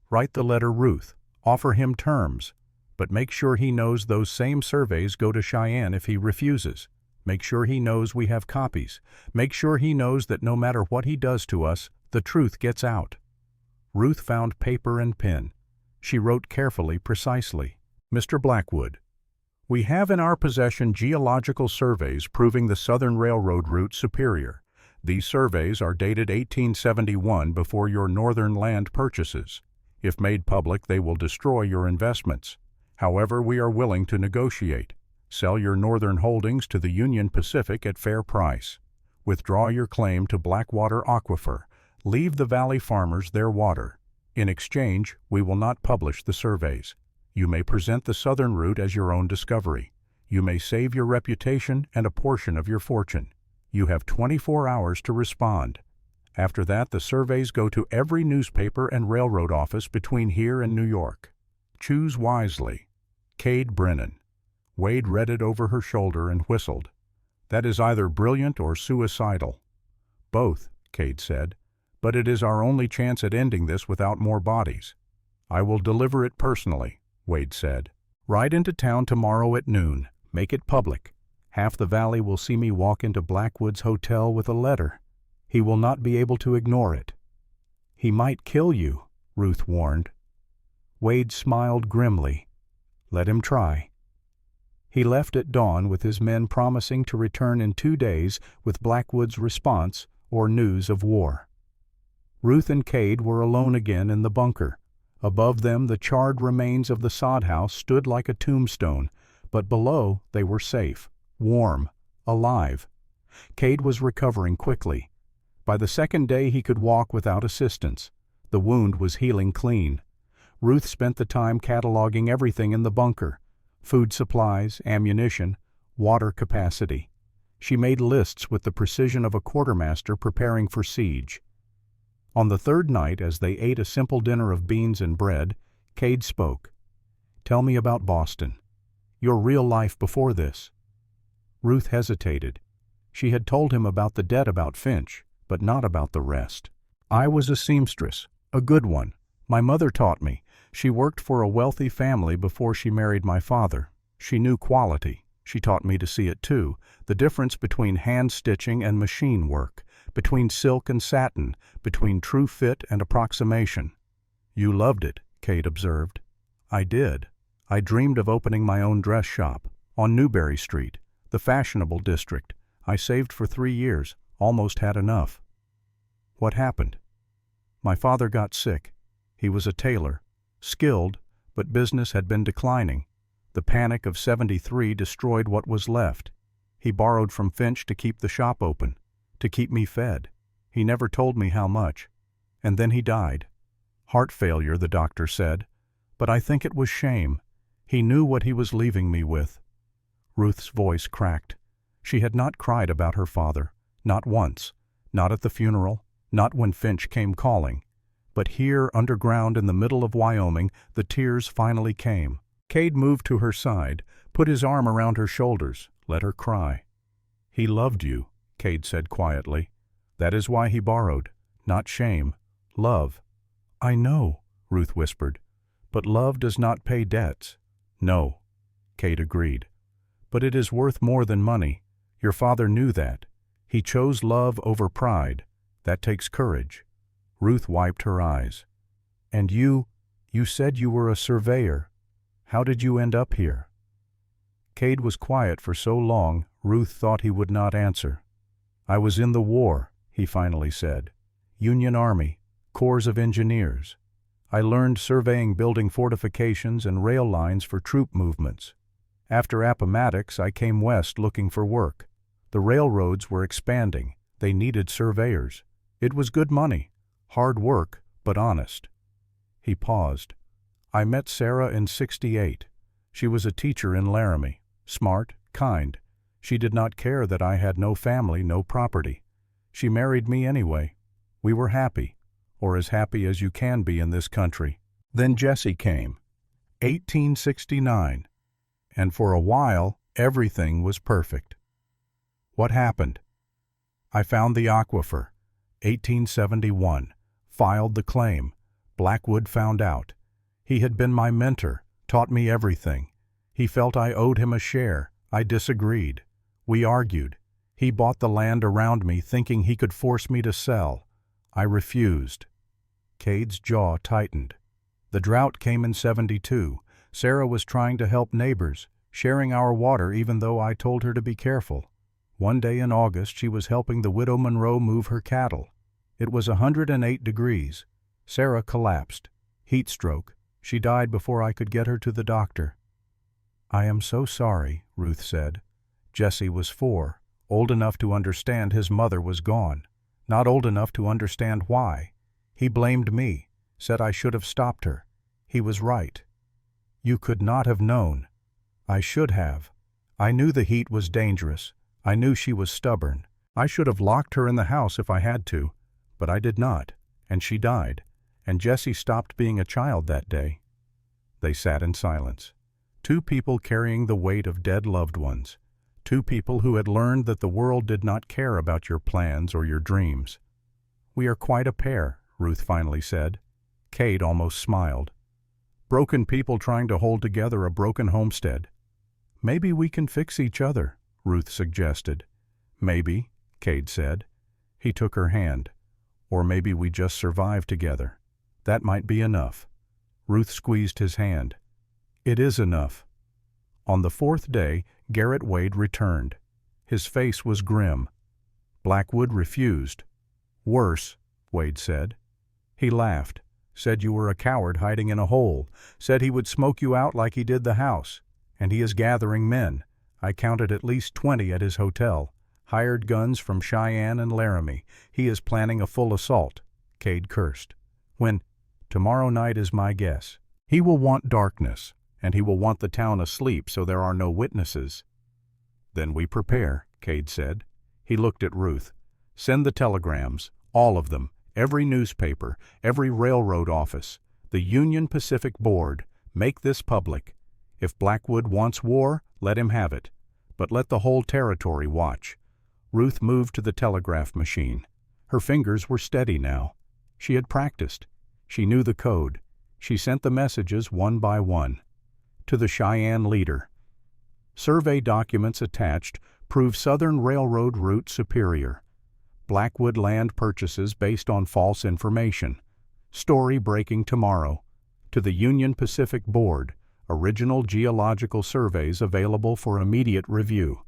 "Write the letter, Ruth. Offer him terms. But make sure he knows those same surveys go to Cheyenne if he refuses. Make sure he knows we have copies. Make sure he knows that no matter what he does to us, the truth gets out." Ruth found paper and pen. She wrote carefully, precisely. "Mr. Blackwood, we have in our possession geological surveys proving the Southern Railroad route superior. These surveys are dated 1871 before your northern land purchases. If made public, they will destroy your investments. However, we are willing to negotiate. Sell your northern holdings to the Union Pacific at fair price. Withdraw your claim to Blackwater Aquifer. Leave the valley farmers their water. In exchange, we will not publish the surveys. You may present the southern route as your own discovery. You may save your reputation and a portion of your fortune. You have 24 hours to respond. After that, the surveys go to every newspaper and railroad office between here and New York. Choose wisely. Cade Brennan." Wade read it over her shoulder and whistled. "That is either brilliant or suicidal." "Both," Cade said. "But it is our only chance at ending this without more bodies." "I will deliver it personally," Wade said. "Ride into town tomorrow at noon. Make it public. Half the valley will see me walk into Blackwood's hotel with a letter. He will not be able to ignore it." "He might kill you," Ruth warned. Wade smiled grimly. "Let him try." He left at dawn with his men promising to return in 2 days with Blackwood's response or news of war. Ruth and Cade were alone again in the bunker. Above them the charred remains of the sod house stood like a tombstone, but below they were safe, warm, alive. Cade was recovering quickly. By the second day he could walk without assistance. The wound was healing clean. Ruth spent the time cataloging everything in the bunker: food supplies, ammunition, water capacity. She made lists with the precision of a quartermaster preparing for siege. On the third night, as they ate a simple dinner of beans and bread, Cade spoke. "Tell me about Boston. Your real life before this." Ruth hesitated. She had told him about the debt about Finch, but not about the rest. "I was a seamstress, a good one. My mother taught me. She worked for a wealthy family before she married my father. She knew quality. She taught me to see it too, the difference between hand-stitching and machine work, between silk and satin, between true fit and approximation." "You loved it," Cade observed. "I did. I dreamed of opening my own dress shop, on Newbury Street, the fashionable district. I saved for 3 years, almost had enough." "What happened?" "My father got sick. He was a tailor, skilled, but business had been declining. The panic of '73 destroyed what was left. He borrowed from Finch to keep the shop open, to keep me fed. He never told me how much. And then he died. Heart failure, the doctor said. But I think it was shame. He knew what he was leaving me with." Ruth's voice cracked. She had not cried about her father, not once, not at the funeral, not when Finch came calling. But here, underground in the middle of Wyoming, the tears finally came. Cade moved to her side, put his arm around her shoulders, let her cry. "He loved you," Cade said quietly. "That is why he borrowed. Not shame. Love." "I know," Ruth whispered. "But love does not pay debts." "No," Cade agreed. "But it is worth more than money. Your father knew that. He chose love over pride. That takes courage." Ruth wiped her eyes. "And you said you were a surveyor. How did you end up here?" Cade was quiet for so long, Ruth thought he would not answer. "I was in the war," he finally said. "Union Army, Corps of Engineers. I learned surveying building fortifications and rail lines for troop movements. After Appomattox, I came west looking for work. The railroads were expanding. They needed surveyors. It was good money, hard work, but honest." He paused. "I met Sarah in '68. She was a teacher in Laramie, smart, kind. She did not care that I had no family, no property. She married me anyway. We were happy, or as happy as you can be in this country. Then Jesse came, 1869, and for a while everything was perfect." "What happened?" "I found the aquifer, 1871, filed the claim. Blackwood found out. He had been my mentor, taught me everything. He felt I owed him a share. I disagreed. We argued. He bought the land around me thinking he could force me to sell. I refused." Cade's jaw tightened. "The drought came in '72. Sarah was trying to help neighbors, sharing our water even though I told her to be careful. One day in August she was helping the widow Monroe move her cattle. It was 108 degrees. Sarah collapsed. Heat stroke. She died before I could get her to the doctor." "I am so sorry," Ruth said. Jesse was 4, old enough to understand his mother was gone, not old enough to understand why. He blamed me, said I should have stopped her. He was right. "You could not have known." "I should have. I knew the heat was dangerous. I knew she was stubborn. I should have locked her in the house if I had to, but I did not, and she died. And Jesse stopped being a child that day." They sat in silence. Two people carrying the weight of dead loved ones. Two people who had learned that the world did not care about your plans or your dreams. "We are quite a pair," Ruth finally said. Cade almost smiled. "Broken people trying to hold together a broken homestead." "Maybe we can fix each other," Ruth suggested. "Maybe," Cade said. He took her hand. "Or maybe we just survive together. That might be enough." Ruth squeezed his hand. "It is enough." On the 4th day, Garrett Wade returned. His face was grim. Blackwood refused. "Worse," Wade said. He laughed. said you were a coward hiding in a hole, said he would smoke you out like he did the house. And he is gathering men. I counted at least 20 at his hotel. Hired guns from Cheyenne and Laramie. He is planning a full assault. Cade cursed. Tomorrow night is my guess. He will want darkness, and he will want the town asleep so there are no witnesses. Then we prepare, Cade said. He looked at Ruth. Send the telegrams, all of them, every newspaper, every railroad office, the Union Pacific Board. Make this public. If Blackwood wants war, let him have it. But let the whole territory watch. Ruth moved to the telegraph machine. Her fingers were steady now. She had practiced. She knew the code. She sent the messages one by one. To the Cheyenne leader. Survey documents attached prove Southern Railroad route superior. Blackwood land purchases based on false information. Story breaking tomorrow. To the Union Pacific Board. Original geological surveys available for immediate review.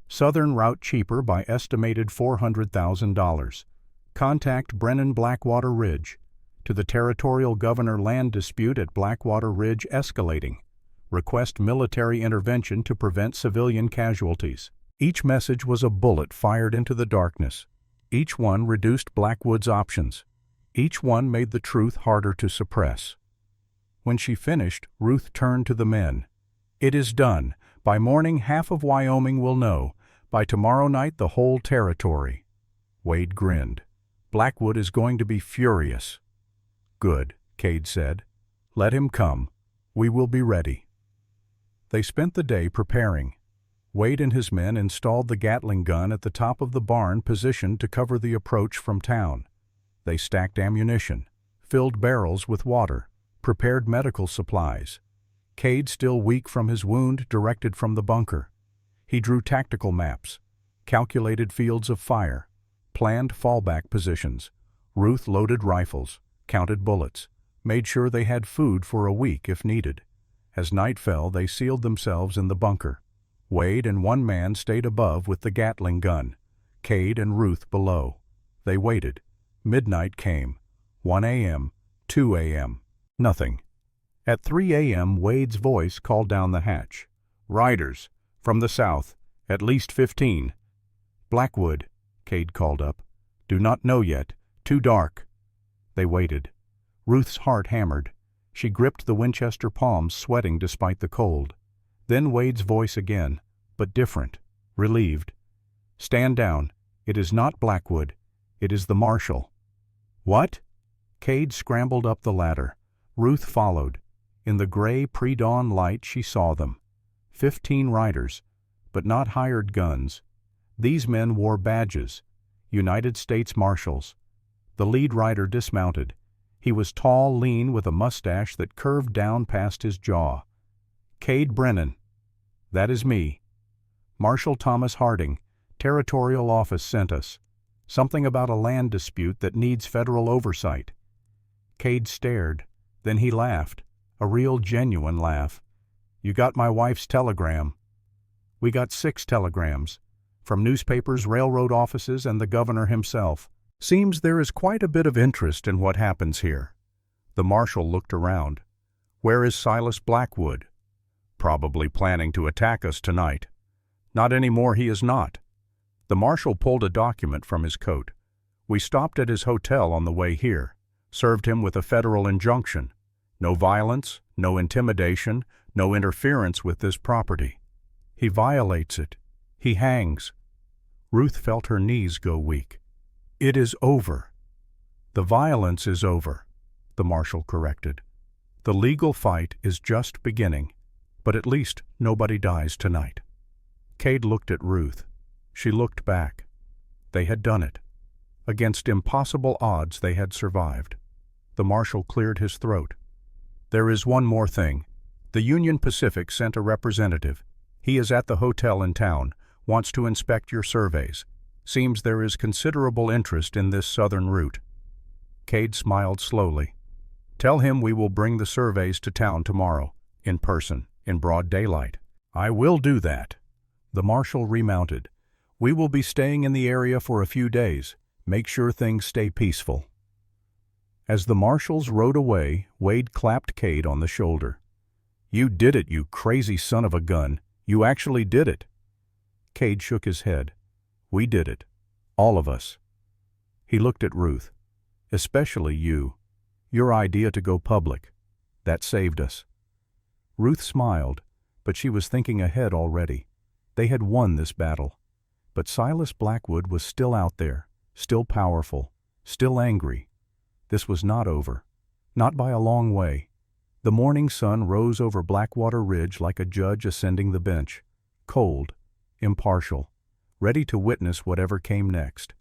Southern route cheaper by estimated $400,000. Contact Brennan Blackwater Ridge. To the territorial governor land dispute at Blackwater Ridge escalating. Request military intervention to prevent civilian casualties. Each message was a bullet fired into the darkness. Each one reduced Blackwood's options. Each one made the truth harder to suppress. When she finished, Ruth turned to the men. It is done. By morning, half of Wyoming will know. By tomorrow night, the whole territory. Wade grinned. Blackwood is going to be furious. Good, Cade said. Let him come. We will be ready. They spent the day preparing. Wade and his men installed the Gatling gun at the top of the barn positioned to cover the approach from town. They stacked ammunition, filled barrels with water, prepared medical supplies. Cade, still weak from his wound, directed from the bunker. He drew tactical maps, calculated fields of fire, planned fallback positions. Ruth loaded rifles, counted bullets, made sure they had food for a week if needed. As night fell, they sealed themselves in the bunker. Wade and one man stayed above with the Gatling gun, Cade and Ruth below. They waited. Midnight came. 1 a.m., 2 a.m. Nothing. At 3 a.m., Wade's voice called down the hatch. Riders, from the south, at least 15. Blackwood, Cade called up. Do not know yet. Too dark. They waited. Ruth's heart hammered. She gripped the Winchester palms, sweating despite the cold. Then Wade's voice again, but different, relieved. Stand down. It is not Blackwood. It is the marshal. What? Cade scrambled up the ladder. Ruth followed. In the gray pre-dawn light she saw them. 15 riders, but not hired guns. These men wore badges, United States Marshals. The lead rider dismounted. He was tall, lean, with a mustache that curved down past his jaw. Cade Brennan. That is me. Marshal Thomas Harding, Territorial Office sent us. Something about a land dispute that needs federal oversight. Cade stared. Then he laughed, a real genuine laugh. You got my wife's telegram. We got 6 telegrams, from newspapers, railroad offices, and the governor himself. Seems there is quite a bit of interest in what happens here. The marshal looked around. Where is Silas Blackwood? Probably planning to attack us tonight. Not anymore, he is not. The marshal pulled a document from his coat. We stopped at his hotel on the way here, served him with a federal injunction. No violence, no intimidation, no interference with this property. He violates it. He hangs. Ruth felt her knees go weak. It is over. The violence is over, the marshal corrected. The legal fight is just beginning, but at least nobody dies tonight. Cade looked at Ruth. She looked back. They had done it. Against impossible odds they had survived. The marshal cleared his throat. There is one more thing. The Union Pacific sent a representative. He is at the hotel in town, wants to inspect your surveys. Seems there is considerable interest in this southern route. Cade smiled slowly. Tell him we will bring the surveys to town tomorrow, in person, in broad daylight. I will do that. The marshal remounted. We will be staying in the area for a few days. Make sure things stay peaceful. As the marshals rode away, Wade clapped Cade on the shoulder. "You did it, you crazy son of a gun. You actually did it." Cade shook his head. "We did it. All of us." He looked at Ruth. "Especially you. Your idea to go public. That saved us." Ruth smiled, but she was thinking ahead already. They had won this battle. But Silas Blackwood was still out there, still powerful, still angry. This was not over. Not by a long way. The morning sun rose over Blackwater Ridge like a judge ascending the bench, cold, impartial, ready to witness whatever came next.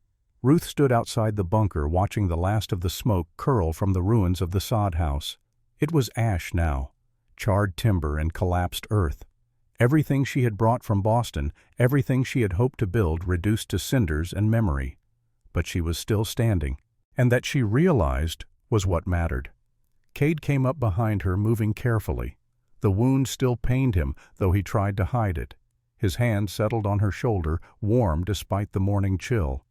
Ruth stood outside the bunker watching the last of the smoke curl from the ruins of the sod house. It was ash now, charred timber and collapsed earth. Everything she had brought from Boston, everything she had hoped to build reduced to cinders and memory. But she was still standing, and that she realized was what mattered. Cade came up behind her, moving carefully. The wound still pained him, though he tried to hide it. His hand settled on her shoulder, warm despite the morning chill.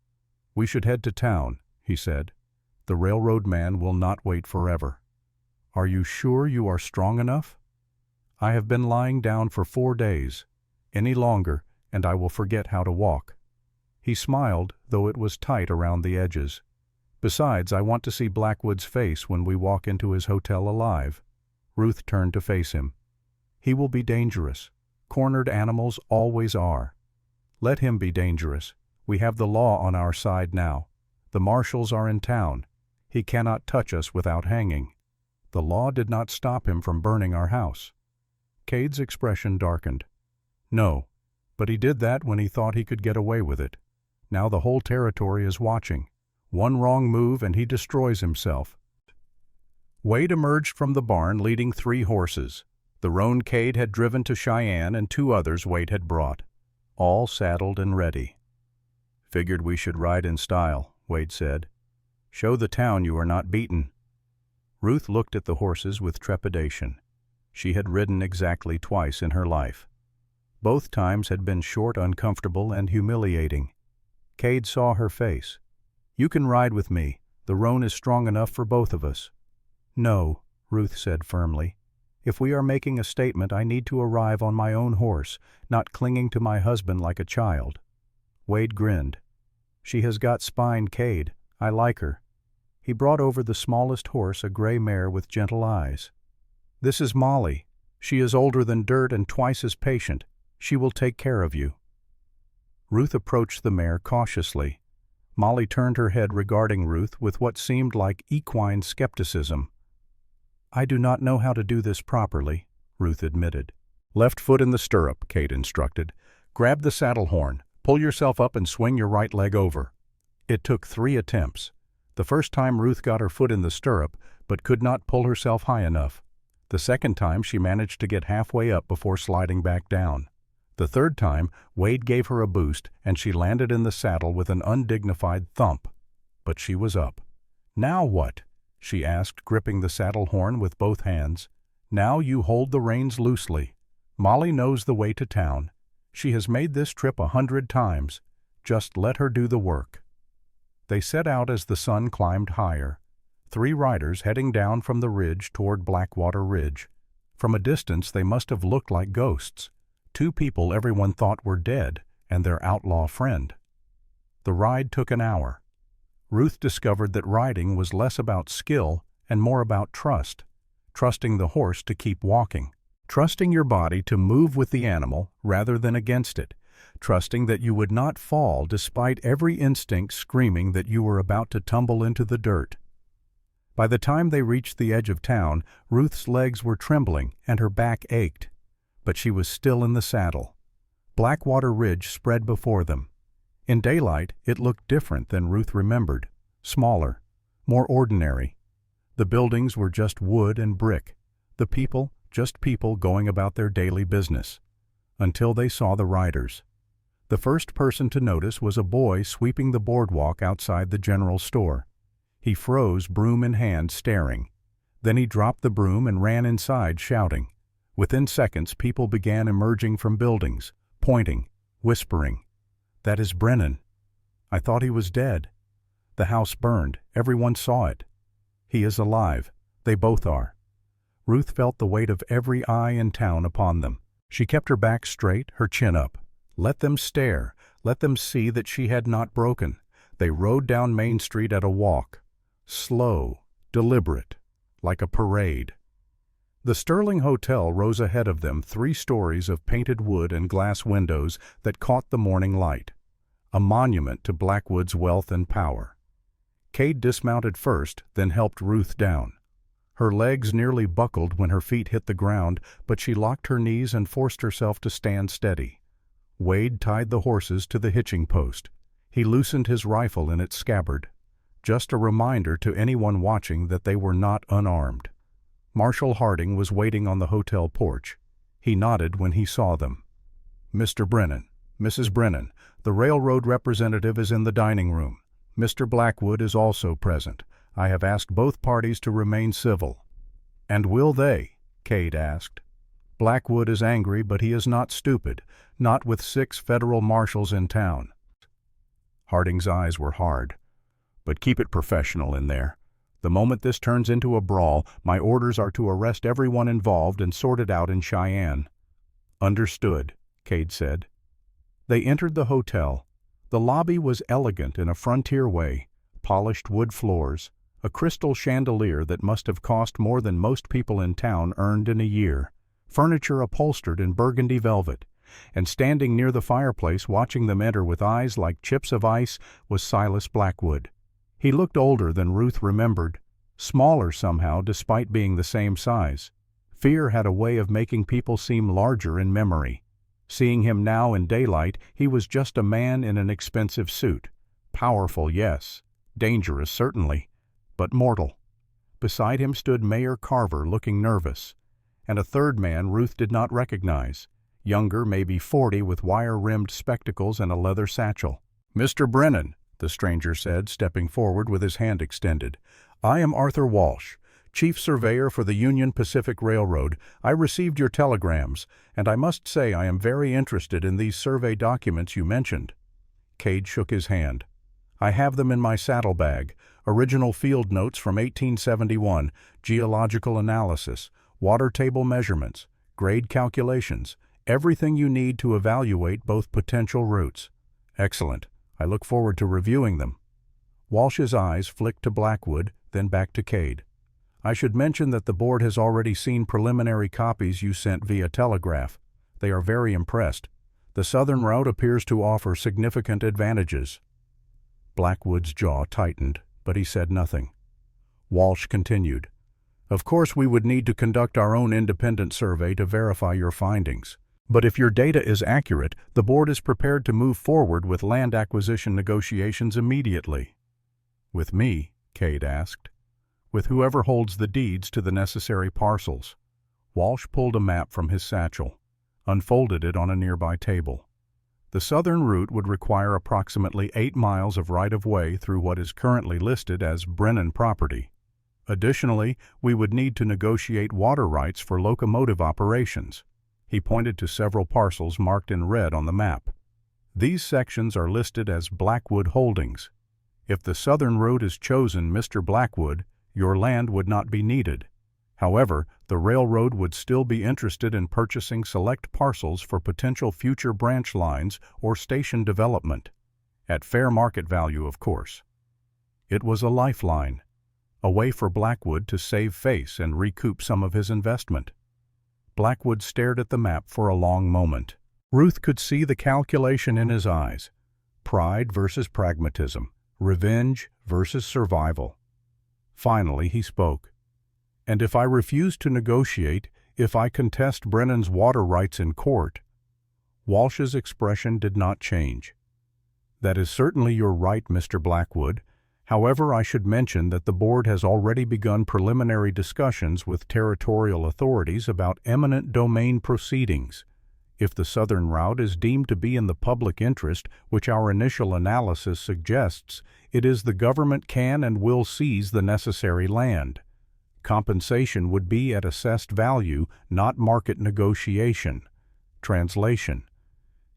"We should head to town," he said. "The railroad man will not wait forever." "Are you sure you are strong enough?" "I have been lying down for 4 days. Any longer, and I will forget how to walk." He smiled, though it was tight around the edges. "Besides, I want to see Blackwood's face when we walk into his hotel alive." Ruth turned to face him. "He will be dangerous. Cornered animals always are. Let him be dangerous. We have the law on our side now. The marshals are in town. He cannot touch us without hanging. The law did not stop him from burning our house." Cade's expression darkened. "No, but he did that when he thought he could get away with it. Now the whole territory is watching. One wrong move and he destroys himself." Wade emerged from the barn leading 3 horses. The roan Cade had driven to Cheyenne and 2 others Wade had brought, all saddled and ready. "Figured we should ride in style," Wade said. "Show the town you are not beaten." Ruth looked at the horses with trepidation. She had ridden exactly twice in her life. Both times had been short, uncomfortable, and humiliating. Cade saw her face. "You can ride with me. The roan is strong enough for both of us." "No," Ruth said firmly. "If we are making a statement, I need to arrive on my own horse, not clinging to my husband like a child." Wade grinned. "She has got spine, Cade. I like her." He brought over the smallest horse, a gray mare with gentle eyes. "This is Molly. She is older than dirt and twice as patient. She will take care of you." Ruth approached the mare cautiously. Molly turned her head regarding Ruth with what seemed like equine skepticism. "I do not know how to do this properly," Ruth admitted. "Left foot in the stirrup," Cade instructed. "Grab the saddle horn, pull yourself up and swing your right leg over." It took 3 attempts. The first time Ruth got her foot in the stirrup, but could not pull herself high enough. The second time she managed to get halfway up before sliding back down. The third time, Wade gave her a boost, and she landed in the saddle with an undignified thump. But she was up. "Now what?" she asked, gripping the saddle horn with both hands. "Now you hold the reins loosely. Molly knows the way to town. She has made this trip 100 times. Just let her do the work." They set out as the sun climbed higher. 3 riders heading down from the ridge toward Blackwater Ridge. From a distance they must have looked like ghosts. 2 people everyone thought were dead, and their outlaw friend. The ride took an hour. Ruth discovered that riding was less about skill and more about trust. Trusting the horse to keep walking. Trusting your body to move with the animal rather than against it. Trusting that you would not fall despite every instinct screaming that you were about to tumble into the dirt. By the time they reached the edge of town, Ruth's legs were trembling and her back ached. But she was still in the saddle. Blackwater Ridge spread before them. In daylight, it looked different than Ruth remembered. Smaller, more ordinary. The buildings were just wood and brick. The people, just people going about their daily business. Until they saw the riders. The first person to notice was a boy sweeping the boardwalk outside the general store. He froze, broom in hand, staring. Then he dropped the broom and ran inside, shouting. Within seconds, people began emerging from buildings, pointing, whispering. "That is Brennan. I thought he was dead. The house burned. Everyone saw it." He is alive. They both are. Ruth felt the weight of every eye in town upon them. She kept her back straight, her chin up. Let them stare. Let them see that she had not broken. They rode down Main Street at a walk. Slow, deliberate, like a parade. The Sterling Hotel rose ahead of them, 3 stories of painted wood and glass windows that caught the morning light. A monument to Blackwood's wealth and power. Cade dismounted first, then helped Ruth down. Her legs nearly buckled when her feet hit the ground, but she locked her knees and forced herself to stand steady. Wade tied the horses to the hitching post. He loosened his rifle in its scabbard. Just a reminder to anyone watching that they were not unarmed. Marshal Harding was waiting on the hotel porch. He nodded when he saw them. "Mr. Brennan, Mrs. Brennan, the railroad representative is in the dining room. Mr. Blackwood is also present. I have asked both parties to remain civil." "And will they?" Cade asked. "Blackwood is angry, but he is not stupid, not with 6 federal marshals in town." Harding's eyes were hard. "But keep it professional in there. The moment this turns into a brawl, my orders are to arrest everyone involved and sort it out in Cheyenne." "Understood," Cade said. They entered the hotel. The lobby was elegant in a frontier way, polished wood floors, a crystal chandelier that must have cost more than most people in town earned in a year, furniture upholstered in burgundy velvet, and standing near the fireplace watching them enter with eyes like chips of ice was Silas Blackwood. He looked older than Ruth remembered, smaller somehow despite being the same size. Fear had a way of making people seem larger in memory. Seeing him now in daylight, he was just a man in an expensive suit. Powerful, yes. Dangerous, certainly. But mortal. Beside him stood Mayor Carver, looking nervous. And a third man Ruth did not recognize. Younger, maybe 40, with wire-rimmed spectacles and a leather satchel. "Mr. Brennan," the stranger said, stepping forward with his hand extended. "I am Arthur Walsh, Chief Surveyor for the Union Pacific Railroad. I received your telegrams, and I must say I am very interested in these survey documents you mentioned." Cade shook his hand. "I have them in my saddlebag. Original field notes from 1871, geological analysis, water table measurements, grade calculations, everything you need to evaluate both potential routes." "Excellent. I look forward to reviewing them." Walsh's eyes flicked to Blackwood, then back to Cade. "I should mention that the board has already seen preliminary copies you sent via telegraph. They are very impressed. The southern route appears to offer significant advantages." Blackwood's jaw tightened, but he said nothing. Walsh continued, "Of course we would need to conduct our own independent survey to verify your findings. But if your data is accurate, the board is prepared to move forward with land acquisition negotiations immediately." "With me?" Cade asked. "With whoever holds the deeds to the necessary parcels." Walsh pulled a map from his satchel, unfolded it on a nearby table. "The southern route would require approximately 8 miles of right-of-way through what is currently listed as Brennan property. Additionally, we would need to negotiate water rights for locomotive operations." He pointed to several parcels marked in red on the map. "These sections are listed as Blackwood Holdings. If the southern route is chosen, Mr. Blackwood, your land would not be needed. However, the railroad would still be interested in purchasing select parcels for potential future branch lines or station development. At fair market value, of course." It was a lifeline, a way for Blackwood to save face and recoup some of his investment. Blackwood stared at the map for a long moment. Ruth could see the calculation in his eyes. Pride versus pragmatism. Revenge versus survival. Finally he spoke. "And if I refuse to negotiate, if I contest Brennan's water rights in court?" Walsh's expression did not change. "That is certainly your right, Mr. Blackwood. However, I should mention that the board has already begun preliminary discussions with territorial authorities about eminent domain proceedings. If the southern route is deemed to be in the public interest, which our initial analysis suggests, it is the government can and will seize the necessary land. Compensation would be at assessed value, not market negotiation. Translation: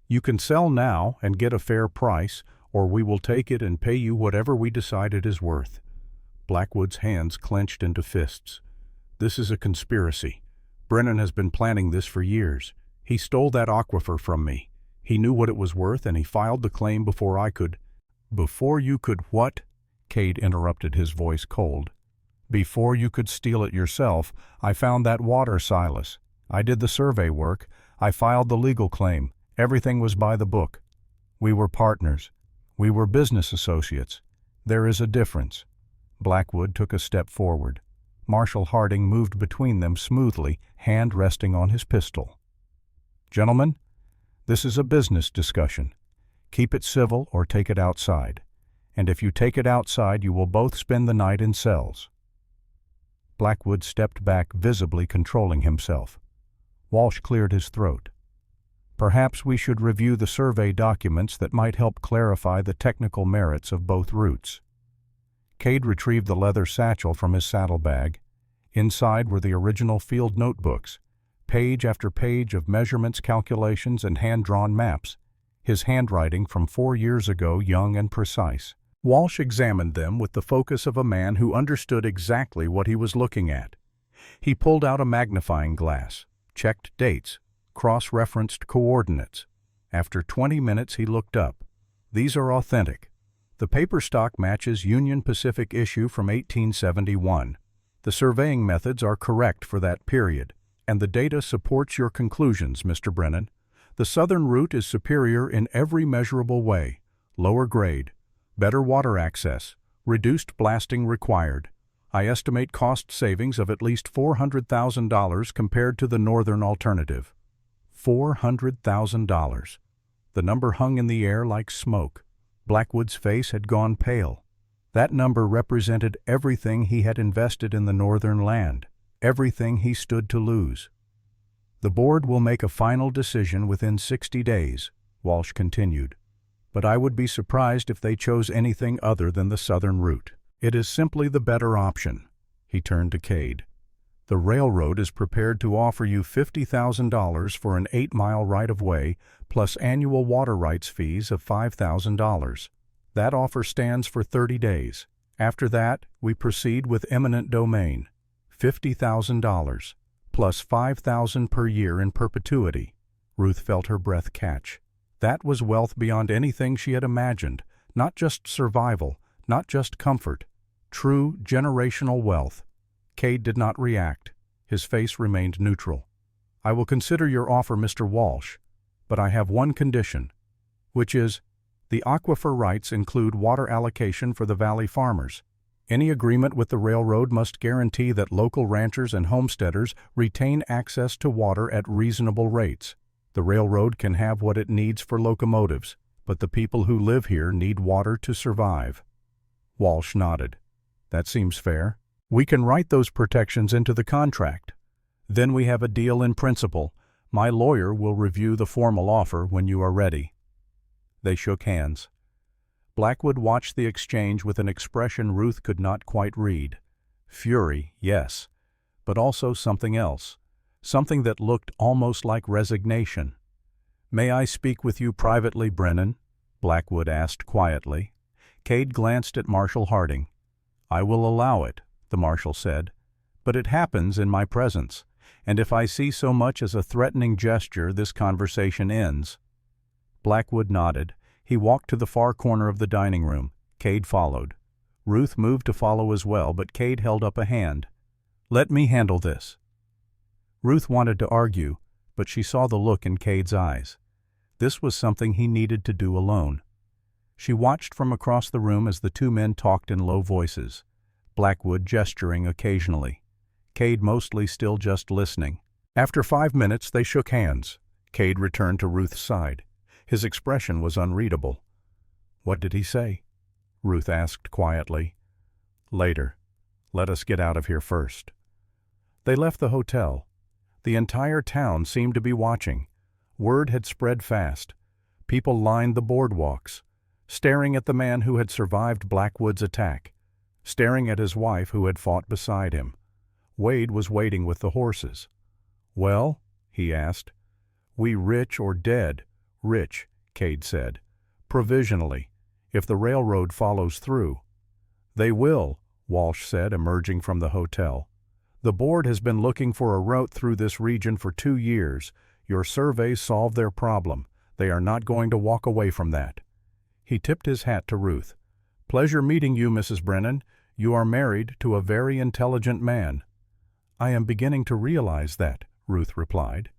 you can sell now and get a fair price, or we will take it and pay you whatever we decide it is worth." Blackwood's hands clenched into fists. "This is a conspiracy. Brennan has been planning this for years. He stole that aquifer from me. He knew what it was worth, and he filed the claim before I could—" "Before you could what?" Cade interrupted, his voice cold. "Before you could steal it yourself. I found that water, Silas. I did the survey work. I filed the legal claim. Everything was by the book. We were partners. We were business associates. There is a difference." Blackwood took a step forward. Marshal Harding moved between them smoothly, hand resting on his pistol. "Gentlemen, this is a business discussion. Keep it civil or take it outside. And if you take it outside, you will both spend the night in cells." Blackwood stepped back, visibly controlling himself. Walsh cleared his throat. "Perhaps we should review the survey documents that might help clarify the technical merits of both routes." Cade retrieved the leather satchel from his saddlebag. Inside were the original field notebooks, page after page of measurements, calculations, and hand-drawn maps, his handwriting from 4 years ago young and precise. Walsh examined them with the focus of a man who understood exactly what he was looking at. He pulled out a magnifying glass, checked dates, cross-referenced coordinates. After 20 minutes he looked up. "These are authentic. The paper stock matches Union Pacific issue from 1871. The surveying methods are correct for that period, and the data supports your conclusions, Mr. Brennan. The southern route is superior in every measurable way. Lower grade, better water access, reduced blasting required. I estimate cost savings of at least $400,000 compared to the northern alternative." $400,000. The number hung in the air like smoke. Blackwood's face had gone pale. That number represented everything he had invested in the northern land, everything he stood to lose. "The board will make a final decision within 60 days, Walsh continued. "But I would be surprised if they chose anything other than the southern route. It is simply the better option." He turned to Cade. "The railroad is prepared to offer you $50,000 for an 8-mile right-of-way plus annual water rights fees of $5,000. That offer stands for 30 days. After that, we proceed with eminent domain. $50,000 plus $5,000 per year in perpetuity." Ruth felt her breath catch. That was wealth beyond anything she had imagined, not just survival, not just comfort, true generational wealth. Cade did not react. His face remained neutral. "I will consider your offer, Mr. Walsh, but I have one condition, which is, the aquifer rights include water allocation for the valley farmers. Any agreement with the railroad must guarantee that local ranchers and homesteaders retain access to water at reasonable rates. The railroad can have what it needs for locomotives, but the people who live here need water to survive." Walsh nodded. "That seems fair. We can write those protections into the contract. Then we have a deal in principle. My lawyer will review the formal offer when you are ready." They shook hands. Blackwood watched the exchange with an expression Ruth could not quite read. Fury, yes, but also something else, something that looked almost like resignation. "May I speak with you privately, Brennan?" Blackwood asked quietly. Cade glanced at Marshal Harding. "I will allow it," the marshal said, "but it happens in my presence, and if I see so much as a threatening gesture, this conversation ends." Blackwood nodded. He walked to the far corner of the dining room. Cade followed. Ruth moved to follow as well, but Cade held up a hand. "Let me handle this." Ruth wanted to argue, but she saw the look in Cade's eyes. This was something he needed to do alone. She watched from across the room as the two men talked in low voices, Blackwood gesturing occasionally, Cade mostly still just listening. After 5 minutes they shook hands. Cade returned to Ruth's side. His expression was unreadable. "What did he say?" Ruth asked quietly. "Later. Let us get out of here first." They left the hotel. The entire town seemed to be watching. Word had spread fast. People lined the boardwalks, staring at the man who had survived Blackwood's attack, staring at his wife who had fought beside him. Wade was waiting with the horses. "Well?" he asked. "We rich or dead?" "Rich," Cade said. "Provisionally, if the railroad follows through." "They will," Walsh said, emerging from the hotel. "The board has been looking for a route through this region for 2 years. Your surveys solved their problem. They are not going to walk away from that." He tipped his hat to Ruth. "Pleasure meeting you, Mrs. Brennan. You are married to a very intelligent man." "I am beginning to realize that," Ruth replied.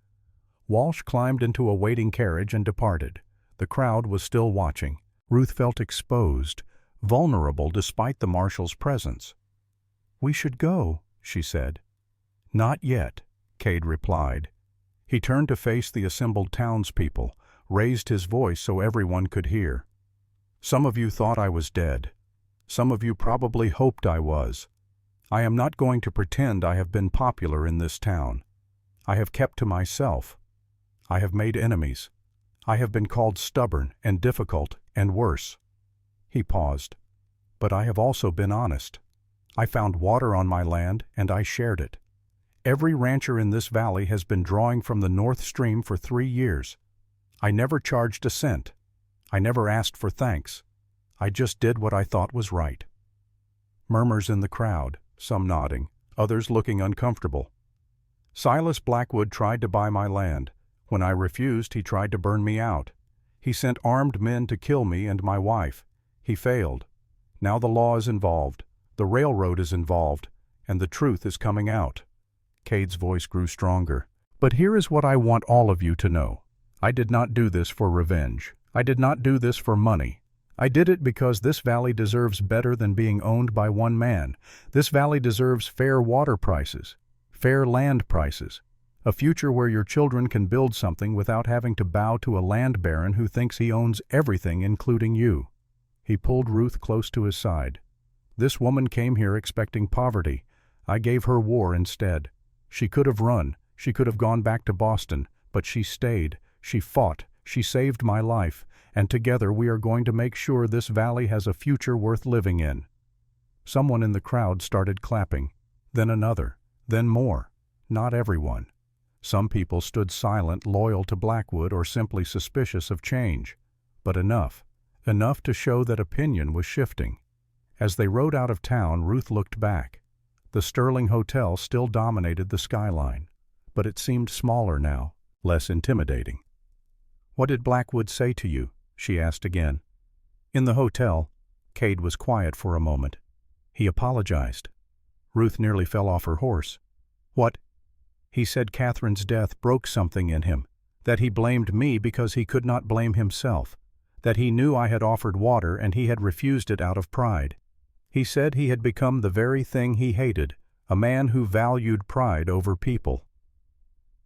Walsh climbed into a waiting carriage and departed. The crowd was still watching. Ruth felt exposed, vulnerable despite the marshal's presence. "We should go," she said. "Not yet," Cade replied. He turned to face the assembled townspeople, raised his voice so everyone could hear. "Some of you thought I was dead. Some of you probably hoped I was. I am not going to pretend I have been popular in this town. I have kept to myself. I have made enemies. I have been called stubborn and difficult and worse." He paused. "But I have also been honest. I found water on my land and I shared it. Every rancher in this valley has been drawing from the North Stream for 3 years. I never charged a cent. I never asked for thanks. I just did what I thought was right." Murmurs in the crowd, some nodding, others looking uncomfortable. "Silas Blackwood tried to buy my land. When I refused, he tried to burn me out. He sent armed men to kill me and my wife. He failed. Now the law is involved, the railroad is involved, and the truth is coming out." Cade's voice grew stronger. "But here is what I want all of you to know. I did not do this for revenge. I did not do this for money. I did it because this valley deserves better than being owned by one man. This valley deserves fair water prices, fair land prices, a future where your children can build something without having to bow to a land baron who thinks he owns everything, including you." He pulled Ruth close to his side. "This woman came here expecting poverty. I gave her war instead. She could have run. She could have gone back to Boston. But she stayed. She fought. She saved my life. And together we are going to make sure this valley has a future worth living in." Someone in the crowd started clapping. Then another. Then more. Not everyone. Some people stood silent, loyal to Blackwood or simply suspicious of change. But enough. Enough to show that opinion was shifting. As they rode out of town, Ruth looked back. The Sterling Hotel still dominated the skyline, but it seemed smaller now, less intimidating. "What did Blackwood say to you?" she asked again. In the hotel, Cade was quiet for a moment. "He apologized." Ruth nearly fell off her horse. "What?" "He said Catherine's death broke something in him, that he blamed me because he could not blame himself, that he knew I had offered water and he had refused it out of pride. He said he had become the very thing he hated, a man who valued pride over people."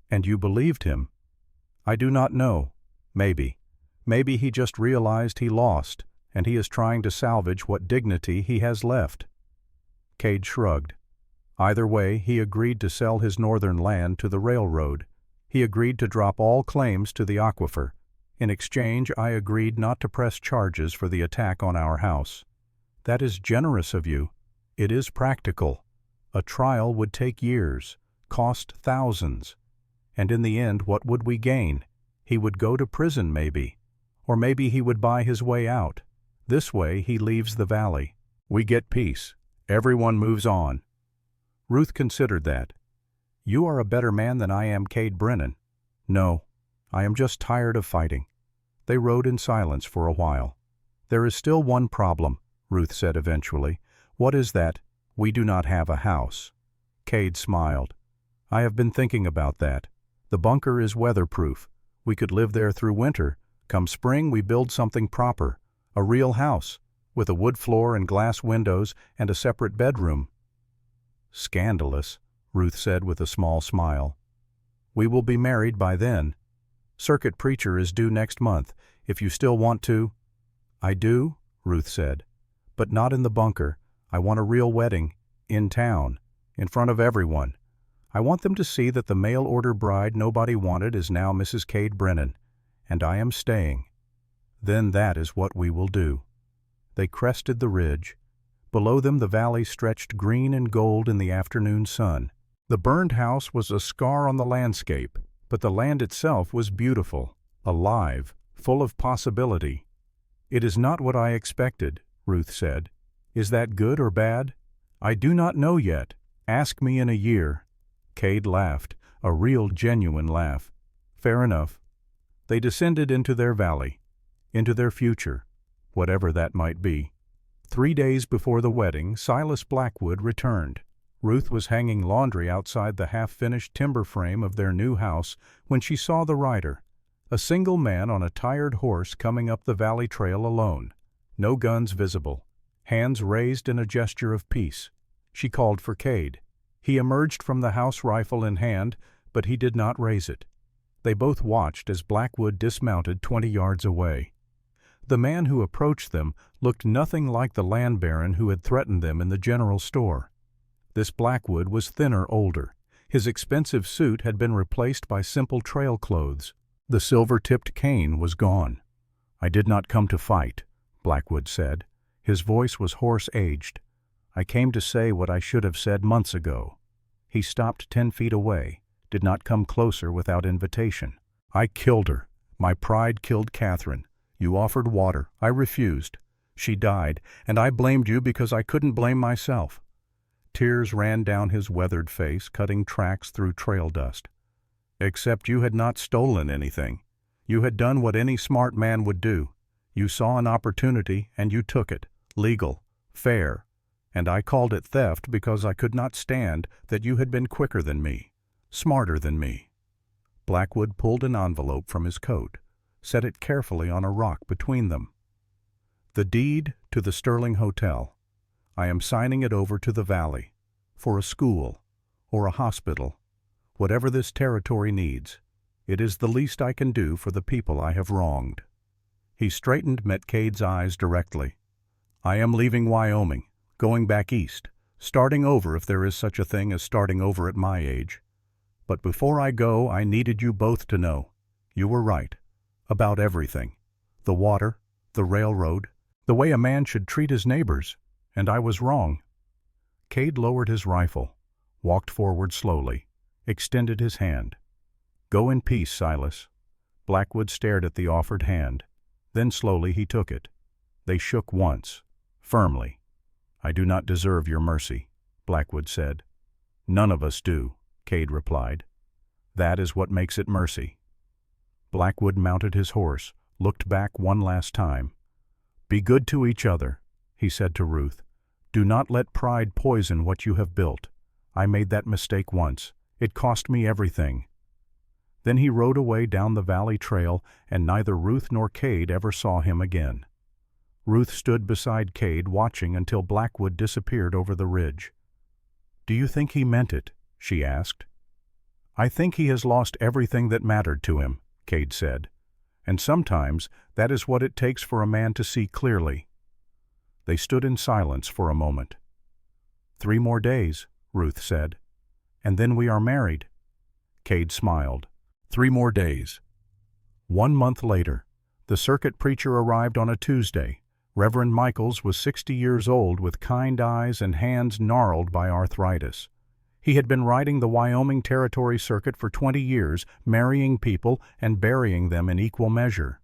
"And you believed him?" "I do not know. Maybe. Maybe he just realized he lost, and he is trying to salvage what dignity he has left." Cade shrugged. Either way, he agreed to sell his northern land to the railroad. He agreed to drop all claims to the aquifer. In exchange, I agreed not to press charges for the attack on our house. "That is generous of you. It is practical. A trial would take years, cost thousands. And in the end, what would we gain? He would go to prison maybe. Or maybe he would buy his way out. This way, he leaves the valley. We get peace. Everyone moves on." Ruth considered that. "You are a better man than I am, Cade Brennan." "No, I am just tired of fighting." They rode in silence for a while. "There is still one problem," Ruth said eventually. "What is that?" "We do not have a house." Cade smiled. "I have been thinking about that. The bunker is weatherproof. We could live there through winter. Come spring, we build something proper, a real house, with a wood floor and glass windows and a separate bedroom." "Scandalous," Ruth said with a small smile. "We will be married by then. Circuit preacher is due next month, if you still want to." "I do," Ruth said, "but not in the bunker. I want a real wedding, in town, in front of everyone. I want them to see that the mail-order bride nobody wanted is now Mrs. Cade Brennan, and I am staying. Then that is what we will do." They crested the ridge. Below them the valley stretched green and gold in the afternoon sun. The burned house was a scar on the landscape, but the land itself was beautiful, alive, full of possibility. "It is not what I expected," Ruth said. "Is that good or bad?" I do not know yet. Ask me in a year. Cade laughed, a real genuine laugh. Fair enough. They descended into their valley, into their future, whatever that might be. 3 days before the wedding, Silas Blackwood returned. Ruth was hanging laundry outside the half-finished timber frame of their new house when she saw the rider, a single man on a tired horse coming up the valley trail alone. No guns visible, hands raised in a gesture of peace. She called for Cade. He emerged from the house, rifle in hand, but he did not raise it. They both watched as Blackwood dismounted 20 yards away. The man who approached them looked nothing like the land baron who had threatened them in the general store. This Blackwood was thinner, older. His expensive suit had been replaced by simple trail clothes. The silver-tipped cane was gone. "I did not come to fight," Blackwood said. His voice was hoarse-aged. "I came to say what I should have said months ago." He stopped 10 feet away, did not come closer without invitation. "I killed her. My pride killed Catherine. You offered water. I refused. She died, and I blamed you because I couldn't blame myself." Tears ran down his weathered face, cutting tracks through trail dust. "Except you had not stolen anything. You had done what any smart man would do. You saw an opportunity, and you took it. Legal. Fair. And I called it theft because I could not stand that you had been quicker than me, smarter than me." Blackwood pulled an envelope from his coat, set it carefully on a rock between them. "The deed to the Sterling Hotel. I am signing it over to the valley, for a school, or a hospital, whatever this territory needs. It is the least I can do for the people I have wronged." He straightened, met Cade's eyes directly. "I am leaving Wyoming, going back east, starting over if there is such a thing as starting over at my age. But before I go, I needed you both to know. You were right. About everything. The water, the railroad, the way a man should treat his neighbors. And I was wrong." Cade lowered his rifle, walked forward slowly, extended his hand. "Go in peace, Silas." Blackwood stared at the offered hand. Then slowly he took it. They shook once, firmly. "I do not deserve your mercy," Blackwood said. "None of us do," Cade replied. "That is what makes it mercy." Blackwood mounted his horse, looked back one last time. "Be good to each other," he said to Ruth. "Do not let pride poison what you have built. I made that mistake once. It cost me everything." Then he rode away down the valley trail, and neither Ruth nor Cade ever saw him again. Ruth stood beside Cade, watching until Blackwood disappeared over the ridge. "Do you think he meant it?" she asked. "I think he has lost everything that mattered to him," Cade said. "And sometimes that is what it takes for a man to see clearly." They stood in silence for a moment. 3 more days, Ruth said. "And then we are married." Cade smiled. 3 more days. 1 month later, the circuit preacher arrived on a Tuesday. Reverend Michaels was 60 years old with kind eyes and hands gnarled by arthritis. He had been riding the Wyoming Territory Circuit for 20 years, marrying people and burying them in equal measure.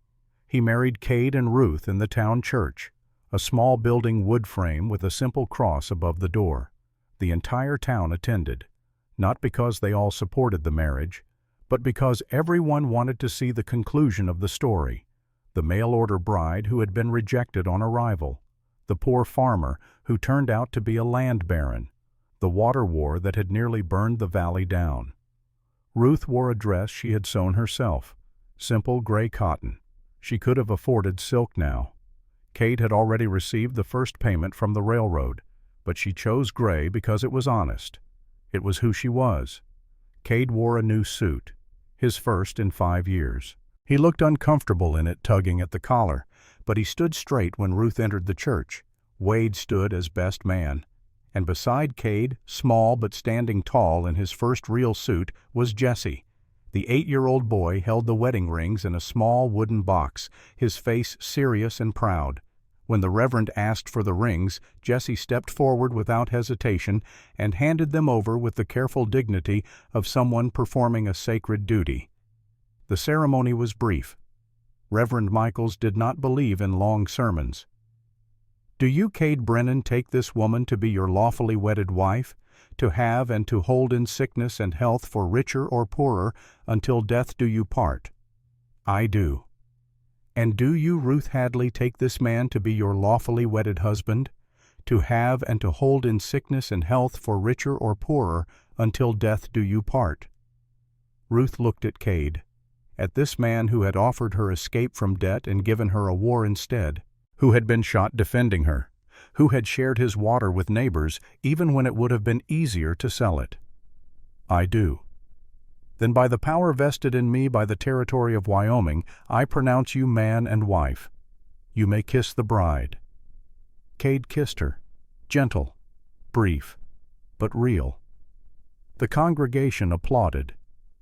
He married Cade and Ruth in the town church, a small building wood frame with a simple cross above the door. The entire town attended, not because they all supported the marriage, but because everyone wanted to see the conclusion of the story: the mail-order bride who had been rejected on arrival, the poor farmer who turned out to be a land baron, the water war that had nearly burned the valley down. Ruth wore a dress she had sewn herself, simple gray cotton. She could have afforded silk now. Cade had already received the first payment from the railroad, but she chose gray because it was honest. It was who she was. Cade wore a new suit, his first in 5 years. He looked uncomfortable in it, tugging at the collar, but he stood straight when Ruth entered the church. Wade stood as best man, and beside Cade, small but standing tall in his first real suit, was Jesse. The 8-year-old boy held the wedding rings in a small wooden box, his face serious and proud. When the Reverend asked for the rings, Jesse stepped forward without hesitation and handed them over with the careful dignity of someone performing a sacred duty. The ceremony was brief. Reverend Michaels did not believe in long sermons. Do you, Cade Brennan, take this woman to be your lawfully wedded wife, to have and to hold in sickness and health for richer or poorer, until death do you part? I do. And do you, Ruth Hadley, take this man to be your lawfully wedded husband, to have and to hold in sickness and health for richer or poorer, until death do you part? Ruth looked at Cade, at this man who had offered her escape from debt and given her a war instead, who had been shot defending her, who had shared his water with neighbors even when it would have been easier to sell it. I do. Then by the power vested in me by the territory of Wyoming, I pronounce you man and wife. You may kiss the bride. Cade kissed her, gentle, brief, but real. The congregation applauded,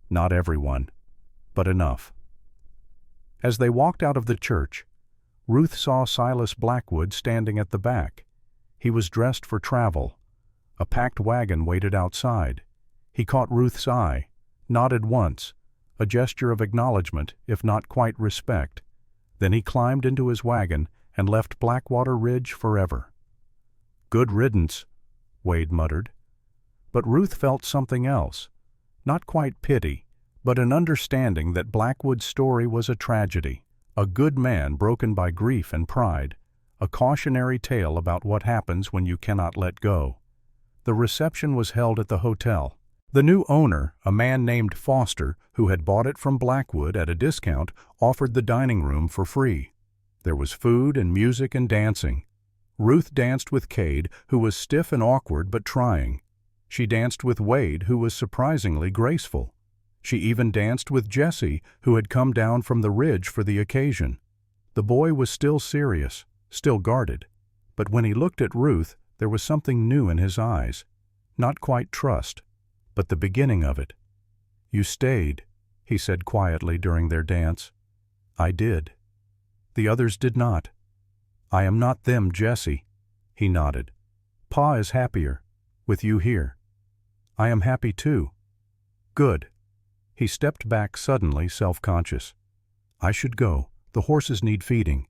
not everyone, but enough. As they walked out of the church, Ruth saw Silas Blackwood standing at the back. He was dressed for travel. A packed wagon waited outside. He caught Ruth's eye, nodded once, a gesture of acknowledgment, if not quite respect. Then he climbed into his wagon and left Blackwater Ridge forever. Good riddance, Wade muttered. But Ruth felt something else, not quite pity, but an understanding that Blackwood's story was a tragedy, a good man broken by grief and pride, a cautionary tale about what happens when you cannot let go. The reception was held at the hotel. The new owner, a man named Foster, who had bought it from Blackwood at a discount, offered the dining room for free. There was food and music and dancing. Ruth danced with Cade, who was stiff and awkward but trying. She danced with Wade, who was surprisingly graceful. She even danced with Jesse, who had come down from the ridge for the occasion. The boy was still serious, still guarded, but when he looked at Ruth, there was something new in his eyes. Not quite trust, but the beginning of it. You stayed, he said quietly during their dance. I did. The others did not. I am not them, Jesse. He nodded. Pa is happier, with you here. I am happy too. Good. He stepped back suddenly, self-conscious. I should go. The horses need feeding.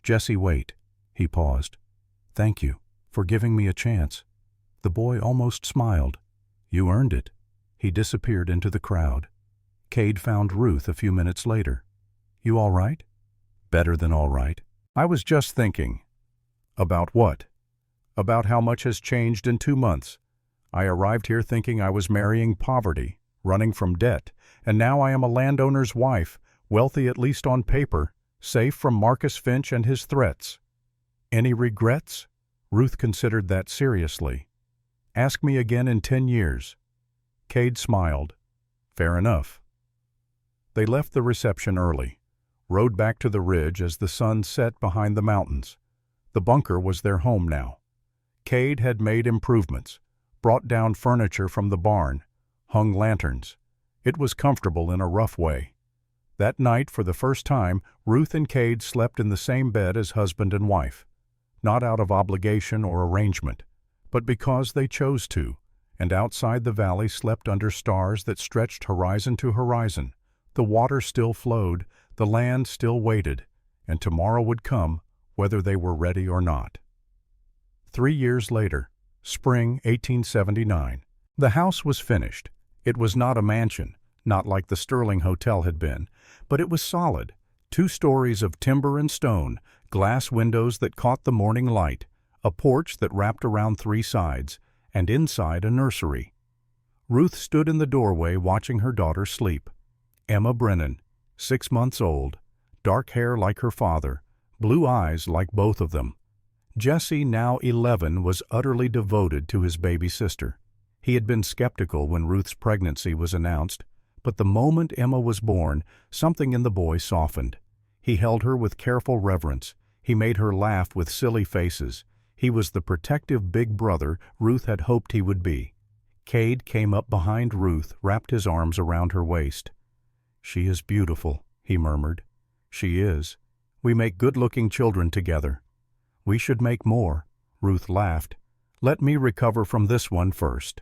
Jesse, wait. He paused. Thank you for giving me a chance. The boy almost smiled. You earned it. He disappeared into the crowd. Cade found Ruth a few minutes later. You all right? Better than all right. I was just thinking. About what? About how much has changed in 2 months. I arrived here thinking I was marrying poverty, running from debt, and now I am a landowner's wife, wealthy at least on paper, safe from Marcus Finch and his threats. Any regrets? Ruth considered that seriously. Ask me again in 10 years. Cade smiled. Fair enough. They left the reception early, rode back to the ridge as the sun set behind the mountains. The bunker was their home now. Cade had made improvements, brought down furniture from the barn, hung lanterns. It was comfortable in a rough way. That night, for the first time, Ruth and Cade slept in the same bed as husband and wife, not out of obligation or arrangement, but because they chose to, and outside the valley slept under stars that stretched horizon to horizon. The water still flowed, the land still waited, and tomorrow would come, whether they were ready or not. 3 years later, spring 1879, the house was finished. It was not a mansion, not like the Sterling Hotel had been, but it was solid, 2 stories of timber and stone, glass windows that caught the morning light, a porch that wrapped around 3 sides, and inside a nursery. Ruth stood in the doorway watching her daughter sleep. Emma Brennan, 6 months old, dark hair like her father, blue eyes like both of them. Jesse, now 11, was utterly devoted to his baby sister. He had been skeptical when Ruth's pregnancy was announced, but the moment Emma was born, something in the boy softened. He held her with careful reverence. He made her laugh with silly faces. He was the protective big brother Ruth had hoped he would be. Cade came up behind Ruth, wrapped his arms around her waist. She is beautiful, he murmured. She is. We make good-looking children together. We should make more, Ruth laughed. Let me recover from this one first.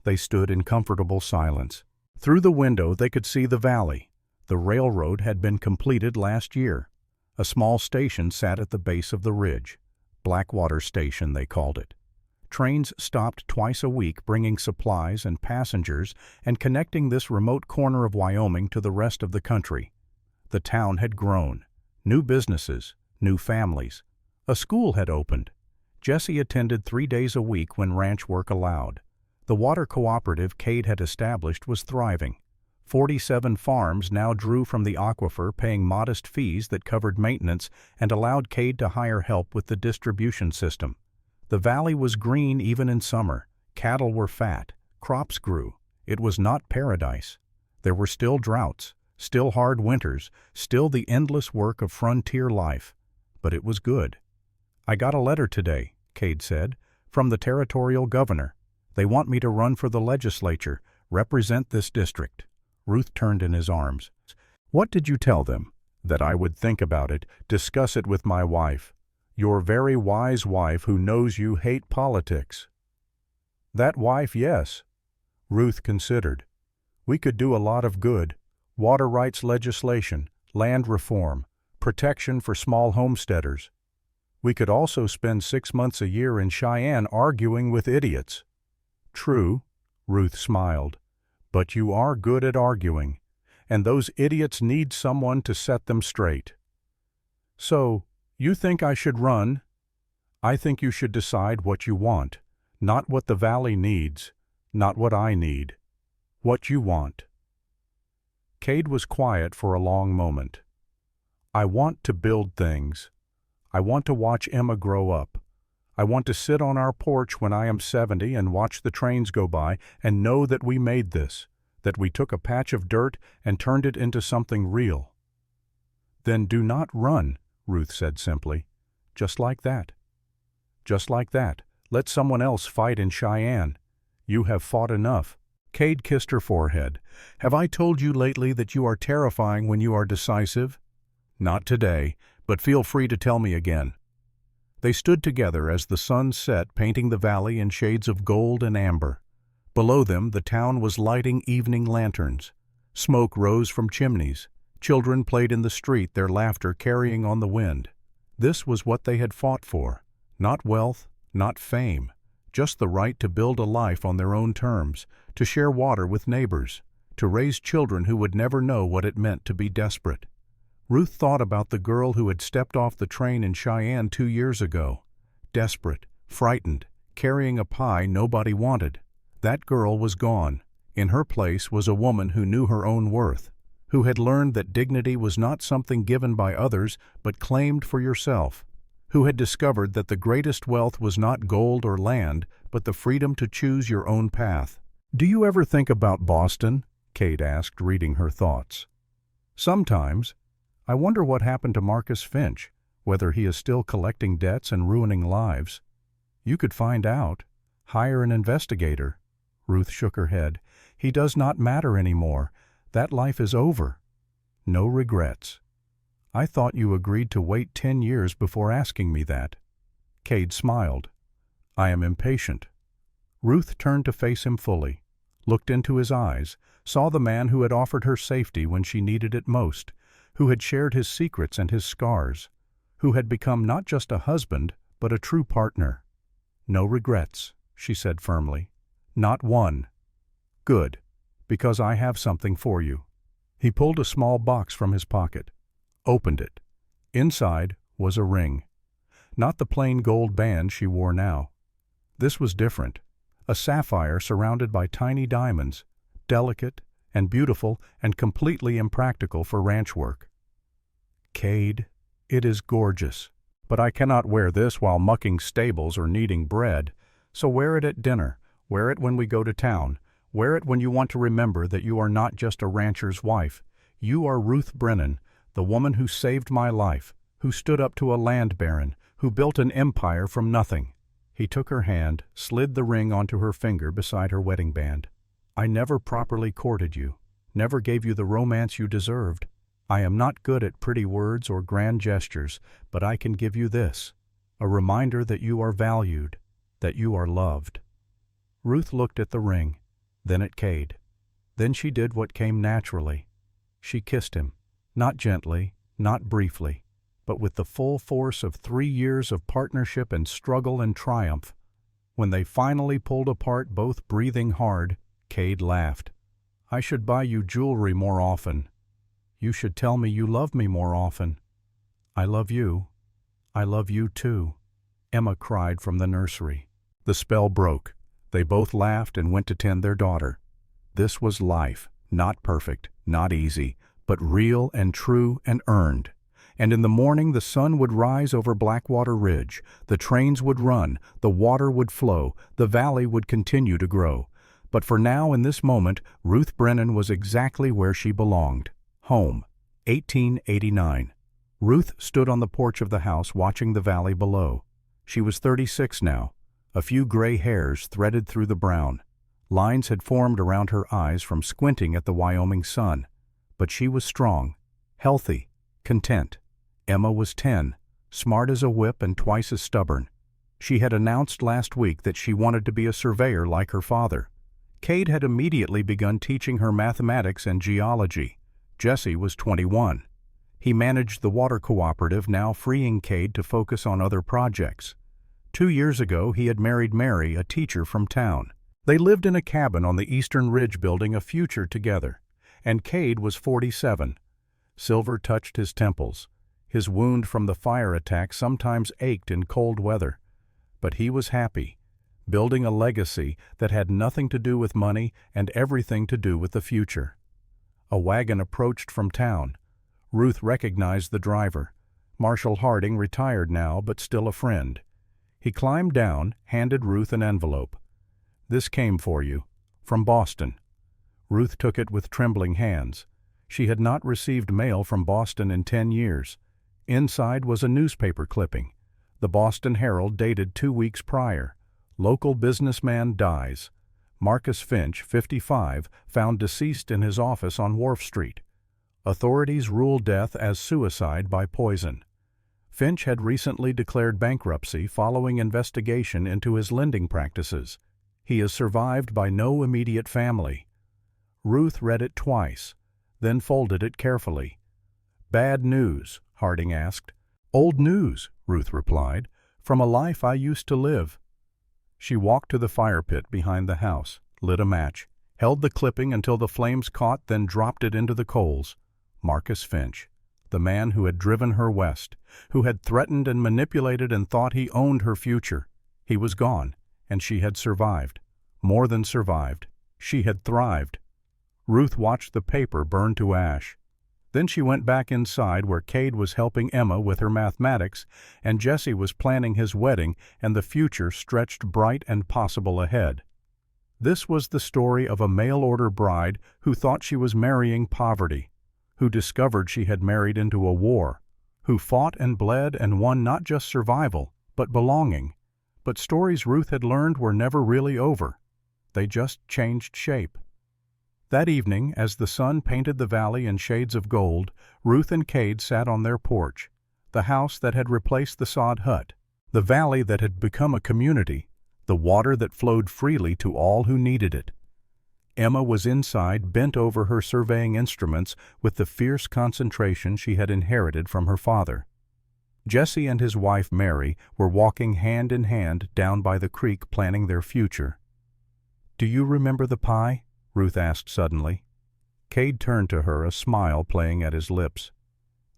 They stood in comfortable silence. Through the window they could see the valley. The railroad had been completed last year. A small station sat at the base of the ridge. Blackwater Station, they called it. Trains stopped twice a week bringing supplies and passengers and connecting this remote corner of Wyoming to the rest of the country. The town had grown. New businesses, new families. A school had opened. Jesse attended 3 days a week when ranch work allowed. The water cooperative Cade had established was thriving. 47 farms now drew from the aquifer, paying modest fees that covered maintenance and allowed Cade to hire help with the distribution system. The valley was green even in summer. Cattle were fat. Crops grew. It was not paradise. There were still droughts, still hard winters, still the endless work of frontier life. But it was good. "I got a letter today," Cade said, "from the territorial governor. They want me to run for the legislature, represent this district." Ruth turned in his arms. "What did you tell them?" "That I would think about it, discuss it with my wife. Your very wise wife who knows you hate politics." "That wife, yes." Ruth considered. "We could do a lot of good. Water rights legislation, land reform, protection for small homesteaders. We could also spend 6 months a year in Cheyenne arguing with idiots." "True," Ruth smiled. "But you are good at arguing, and those idiots need someone to set them straight." "So, you think I should run?" "I think you should decide what you want, not what the valley needs, not what I need. What you want." Cade was quiet for a long moment. "I want to build things. I want to watch Emma grow up. I want to sit on our porch when I am 70 and watch the trains go by and know that we made this, that we took a patch of dirt and turned it into something real." "Then do not run," Ruth said simply. "Just like that. Just like that. Let someone else fight in Cheyenne. You have fought enough." Cade kissed her forehead. "Have I told you lately that you are terrifying when you are decisive?" "Not today, but feel free to tell me again." They stood together as the sun set, painting the valley in shades of gold and amber. Below them, the town was lighting evening lanterns. Smoke rose from chimneys. Children played in the street, their laughter carrying on the wind. This was what they had fought for. Not wealth, not fame. Just the right to build a life on their own terms, to share water with neighbors, to raise children who would never know what it meant to be desperate. Ruth thought about the girl who had stepped off the train in Cheyenne 2 years ago. Desperate, frightened, carrying a pie nobody wanted. That girl was gone. In her place was a woman who knew her own worth, who had learned that dignity was not something given by others but claimed for yourself, who had discovered that the greatest wealth was not gold or land, but the freedom to choose your own path. "Do you ever think about Boston?" Cade asked, reading her thoughts. "Sometimes. I wonder what happened to Marcus Finch, whether he is still collecting debts and ruining lives. You could find out. Hire an investigator." Ruth shook her head. "He does not matter anymore. That life is over. No regrets." "I thought you agreed to wait 10 years before asking me that." Cade smiled. "I am impatient." Ruth turned to face him fully, looked into his eyes, saw the man who had offered her safety when she needed it most, who had shared his secrets and his scars, who had become not just a husband, but a true partner. "No regrets," she said firmly. "Not one." "Good, because I have something for you." He pulled a small box from his pocket, opened it. Inside was a ring. Not the plain gold band she wore now. This was different. A sapphire surrounded by tiny diamonds, delicate and beautiful and completely impractical for ranch work. "Cade, it is gorgeous, but I cannot wear this while mucking stables or kneading bread, so wear it at dinner, wear it when we go to town, wear it when you want to remember that you are not just a rancher's wife. You are Ruth Brennan, the woman who saved my life, who stood up to a land baron, who built an empire from nothing." He took her hand, slid the ring onto her finger beside her wedding band. "I never properly courted you, never gave you the romance you deserved. I am not good at pretty words or grand gestures, but I can give you this, a reminder that you are valued, that you are loved." Ruth looked at the ring, then at Cade. Then she did what came naturally. She kissed him, not gently, not briefly, but with the full force of 3 years of partnership and struggle and triumph. When they finally pulled apart, both breathing hard, Cade laughed. "I should buy you jewelry more often. You should tell me you love me more often." "I love you. I love you too," Emma cried from the nursery. The spell broke. They both laughed and went to tend their daughter. This was life, not perfect, not easy, but real and true and earned. And in the morning the sun would rise over Blackwater Ridge, the trains would run, the water would flow, the valley would continue to grow. But for now, in this moment, Ruth Brennan was exactly where she belonged. Home. 1889. Ruth stood on the porch of the house watching the valley below. She was 36 now. A few gray hairs threaded through the brown. Lines had formed around her eyes from squinting at the Wyoming sun. But she was strong, healthy, content. Emma was 10, smart as a whip and twice as stubborn. She had announced last week that she wanted to be a surveyor like her father. Cade had immediately begun teaching her mathematics and geology. Jesse was 21. He managed the water cooperative, now freeing Cade to focus on other projects. 2 years ago, he had married Mary, a teacher from town. They lived in a cabin on the Eastern Ridge, building a future together. And Cade was 47. Silver touched his temples. His wound from the fire attack sometimes ached in cold weather. But he was happy, building a legacy that had nothing to do with money and everything to do with the future. A wagon approached from town. Ruth recognized the driver. Marshall Harding, retired now, but still a friend. He climbed down, handed Ruth an envelope. "This came for you, from Boston." Ruth took it with trembling hands. She had not received mail from Boston in 10 years. Inside was a newspaper clipping. The Boston Herald, dated 2 weeks prior. "Local businessman dies. Marcus Finch, 55, found deceased in his office on Wharf Street. Authorities rule death as suicide by poison." Finch had recently declared bankruptcy following investigation into his lending practices. He is survived by no immediate family. Ruth read it twice, then folded it carefully. "Bad news?" Harding asked. "Old news," Ruth replied, "from a life I used to live." She walked to the fire pit behind the house, lit a match, held the clipping until the flames caught, then dropped it into the coals. Marcus Finch, the man who had driven her west, who had threatened and manipulated and thought he owned her future. He was gone, and she had survived. More than survived. She had thrived. Ruth watched the paper burn to ash. Then she went back inside, where Cade was helping Emma with her mathematics, and Jesse was planning his wedding, and the future stretched bright and possible ahead. This was the story of a mail-order bride who thought she was marrying poverty, who discovered she had married into a war, who fought and bled and won not just survival, but belonging. But stories Ruth had learned were never really over. They just changed shape. That evening, as the sun painted the valley in shades of gold, Ruth and Cade sat on their porch, the house that had replaced the sod hut, the valley that had become a community, the water that flowed freely to all who needed it. Emma was inside, bent over her surveying instruments with the fierce concentration she had inherited from her father. Jesse and his wife Mary were walking hand in hand down by the creek, planning their future. "Do you remember the pie?" Ruth asked suddenly. Cade turned to her, a smile playing at his lips.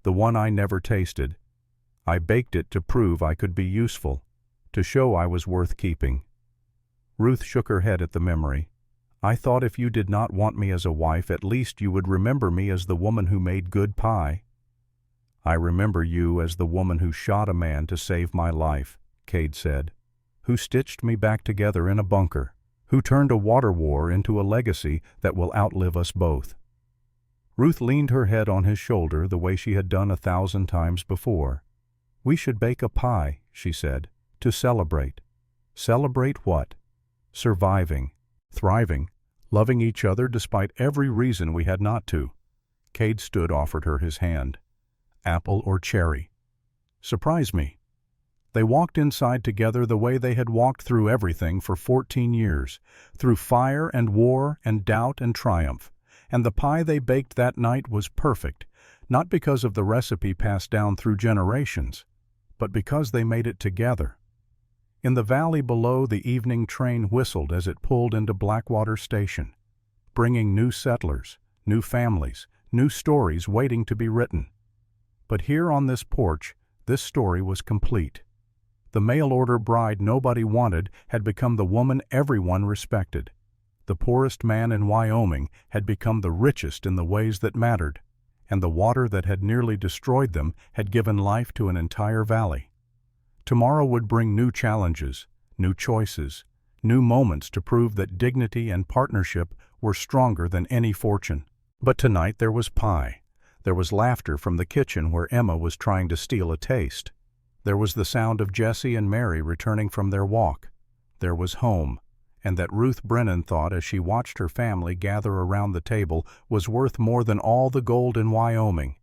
"The one I never tasted. I baked it to prove I could be useful, to show I was worth keeping." Ruth shook her head at the memory. "I thought if you did not want me as a wife, at least you would remember me as the woman who made good pie." "I remember you as the woman who shot a man to save my life," Cade said, "who stitched me back together in a bunker, who turned a water war into a legacy that will outlive us both." Ruth leaned her head on his shoulder the way she had done 1,000 times before. "We should bake a pie," she said, "to celebrate." "Celebrate what?" "Surviving, thriving, loving each other despite every reason we had not to." Cade stood, offered her his hand. "Apple or cherry?" "Surprise me." They walked inside together the way they had walked through everything for 14 years, through fire and war and doubt and triumph. And the pie they baked that night was perfect, not because of the recipe passed down through generations, but because they made it together. In the valley below, the evening train whistled as it pulled into Blackwater Station, bringing new settlers, new families, new stories waiting to be written. But here on this porch, this story was complete. The mail-order bride nobody wanted had become the woman everyone respected. The poorest man in Wyoming had become the richest in the ways that mattered, and the water that had nearly destroyed them had given life to an entire valley. Tomorrow would bring new challenges, new choices, new moments to prove that dignity and partnership were stronger than any fortune. But tonight there was pie. There was laughter from the kitchen where Emma was trying to steal a taste. There was the sound of Jesse and Mary returning from their walk. There was home, and that Ruth Brennan thought as she watched her family gather around the table was worth more than all the gold in Wyoming.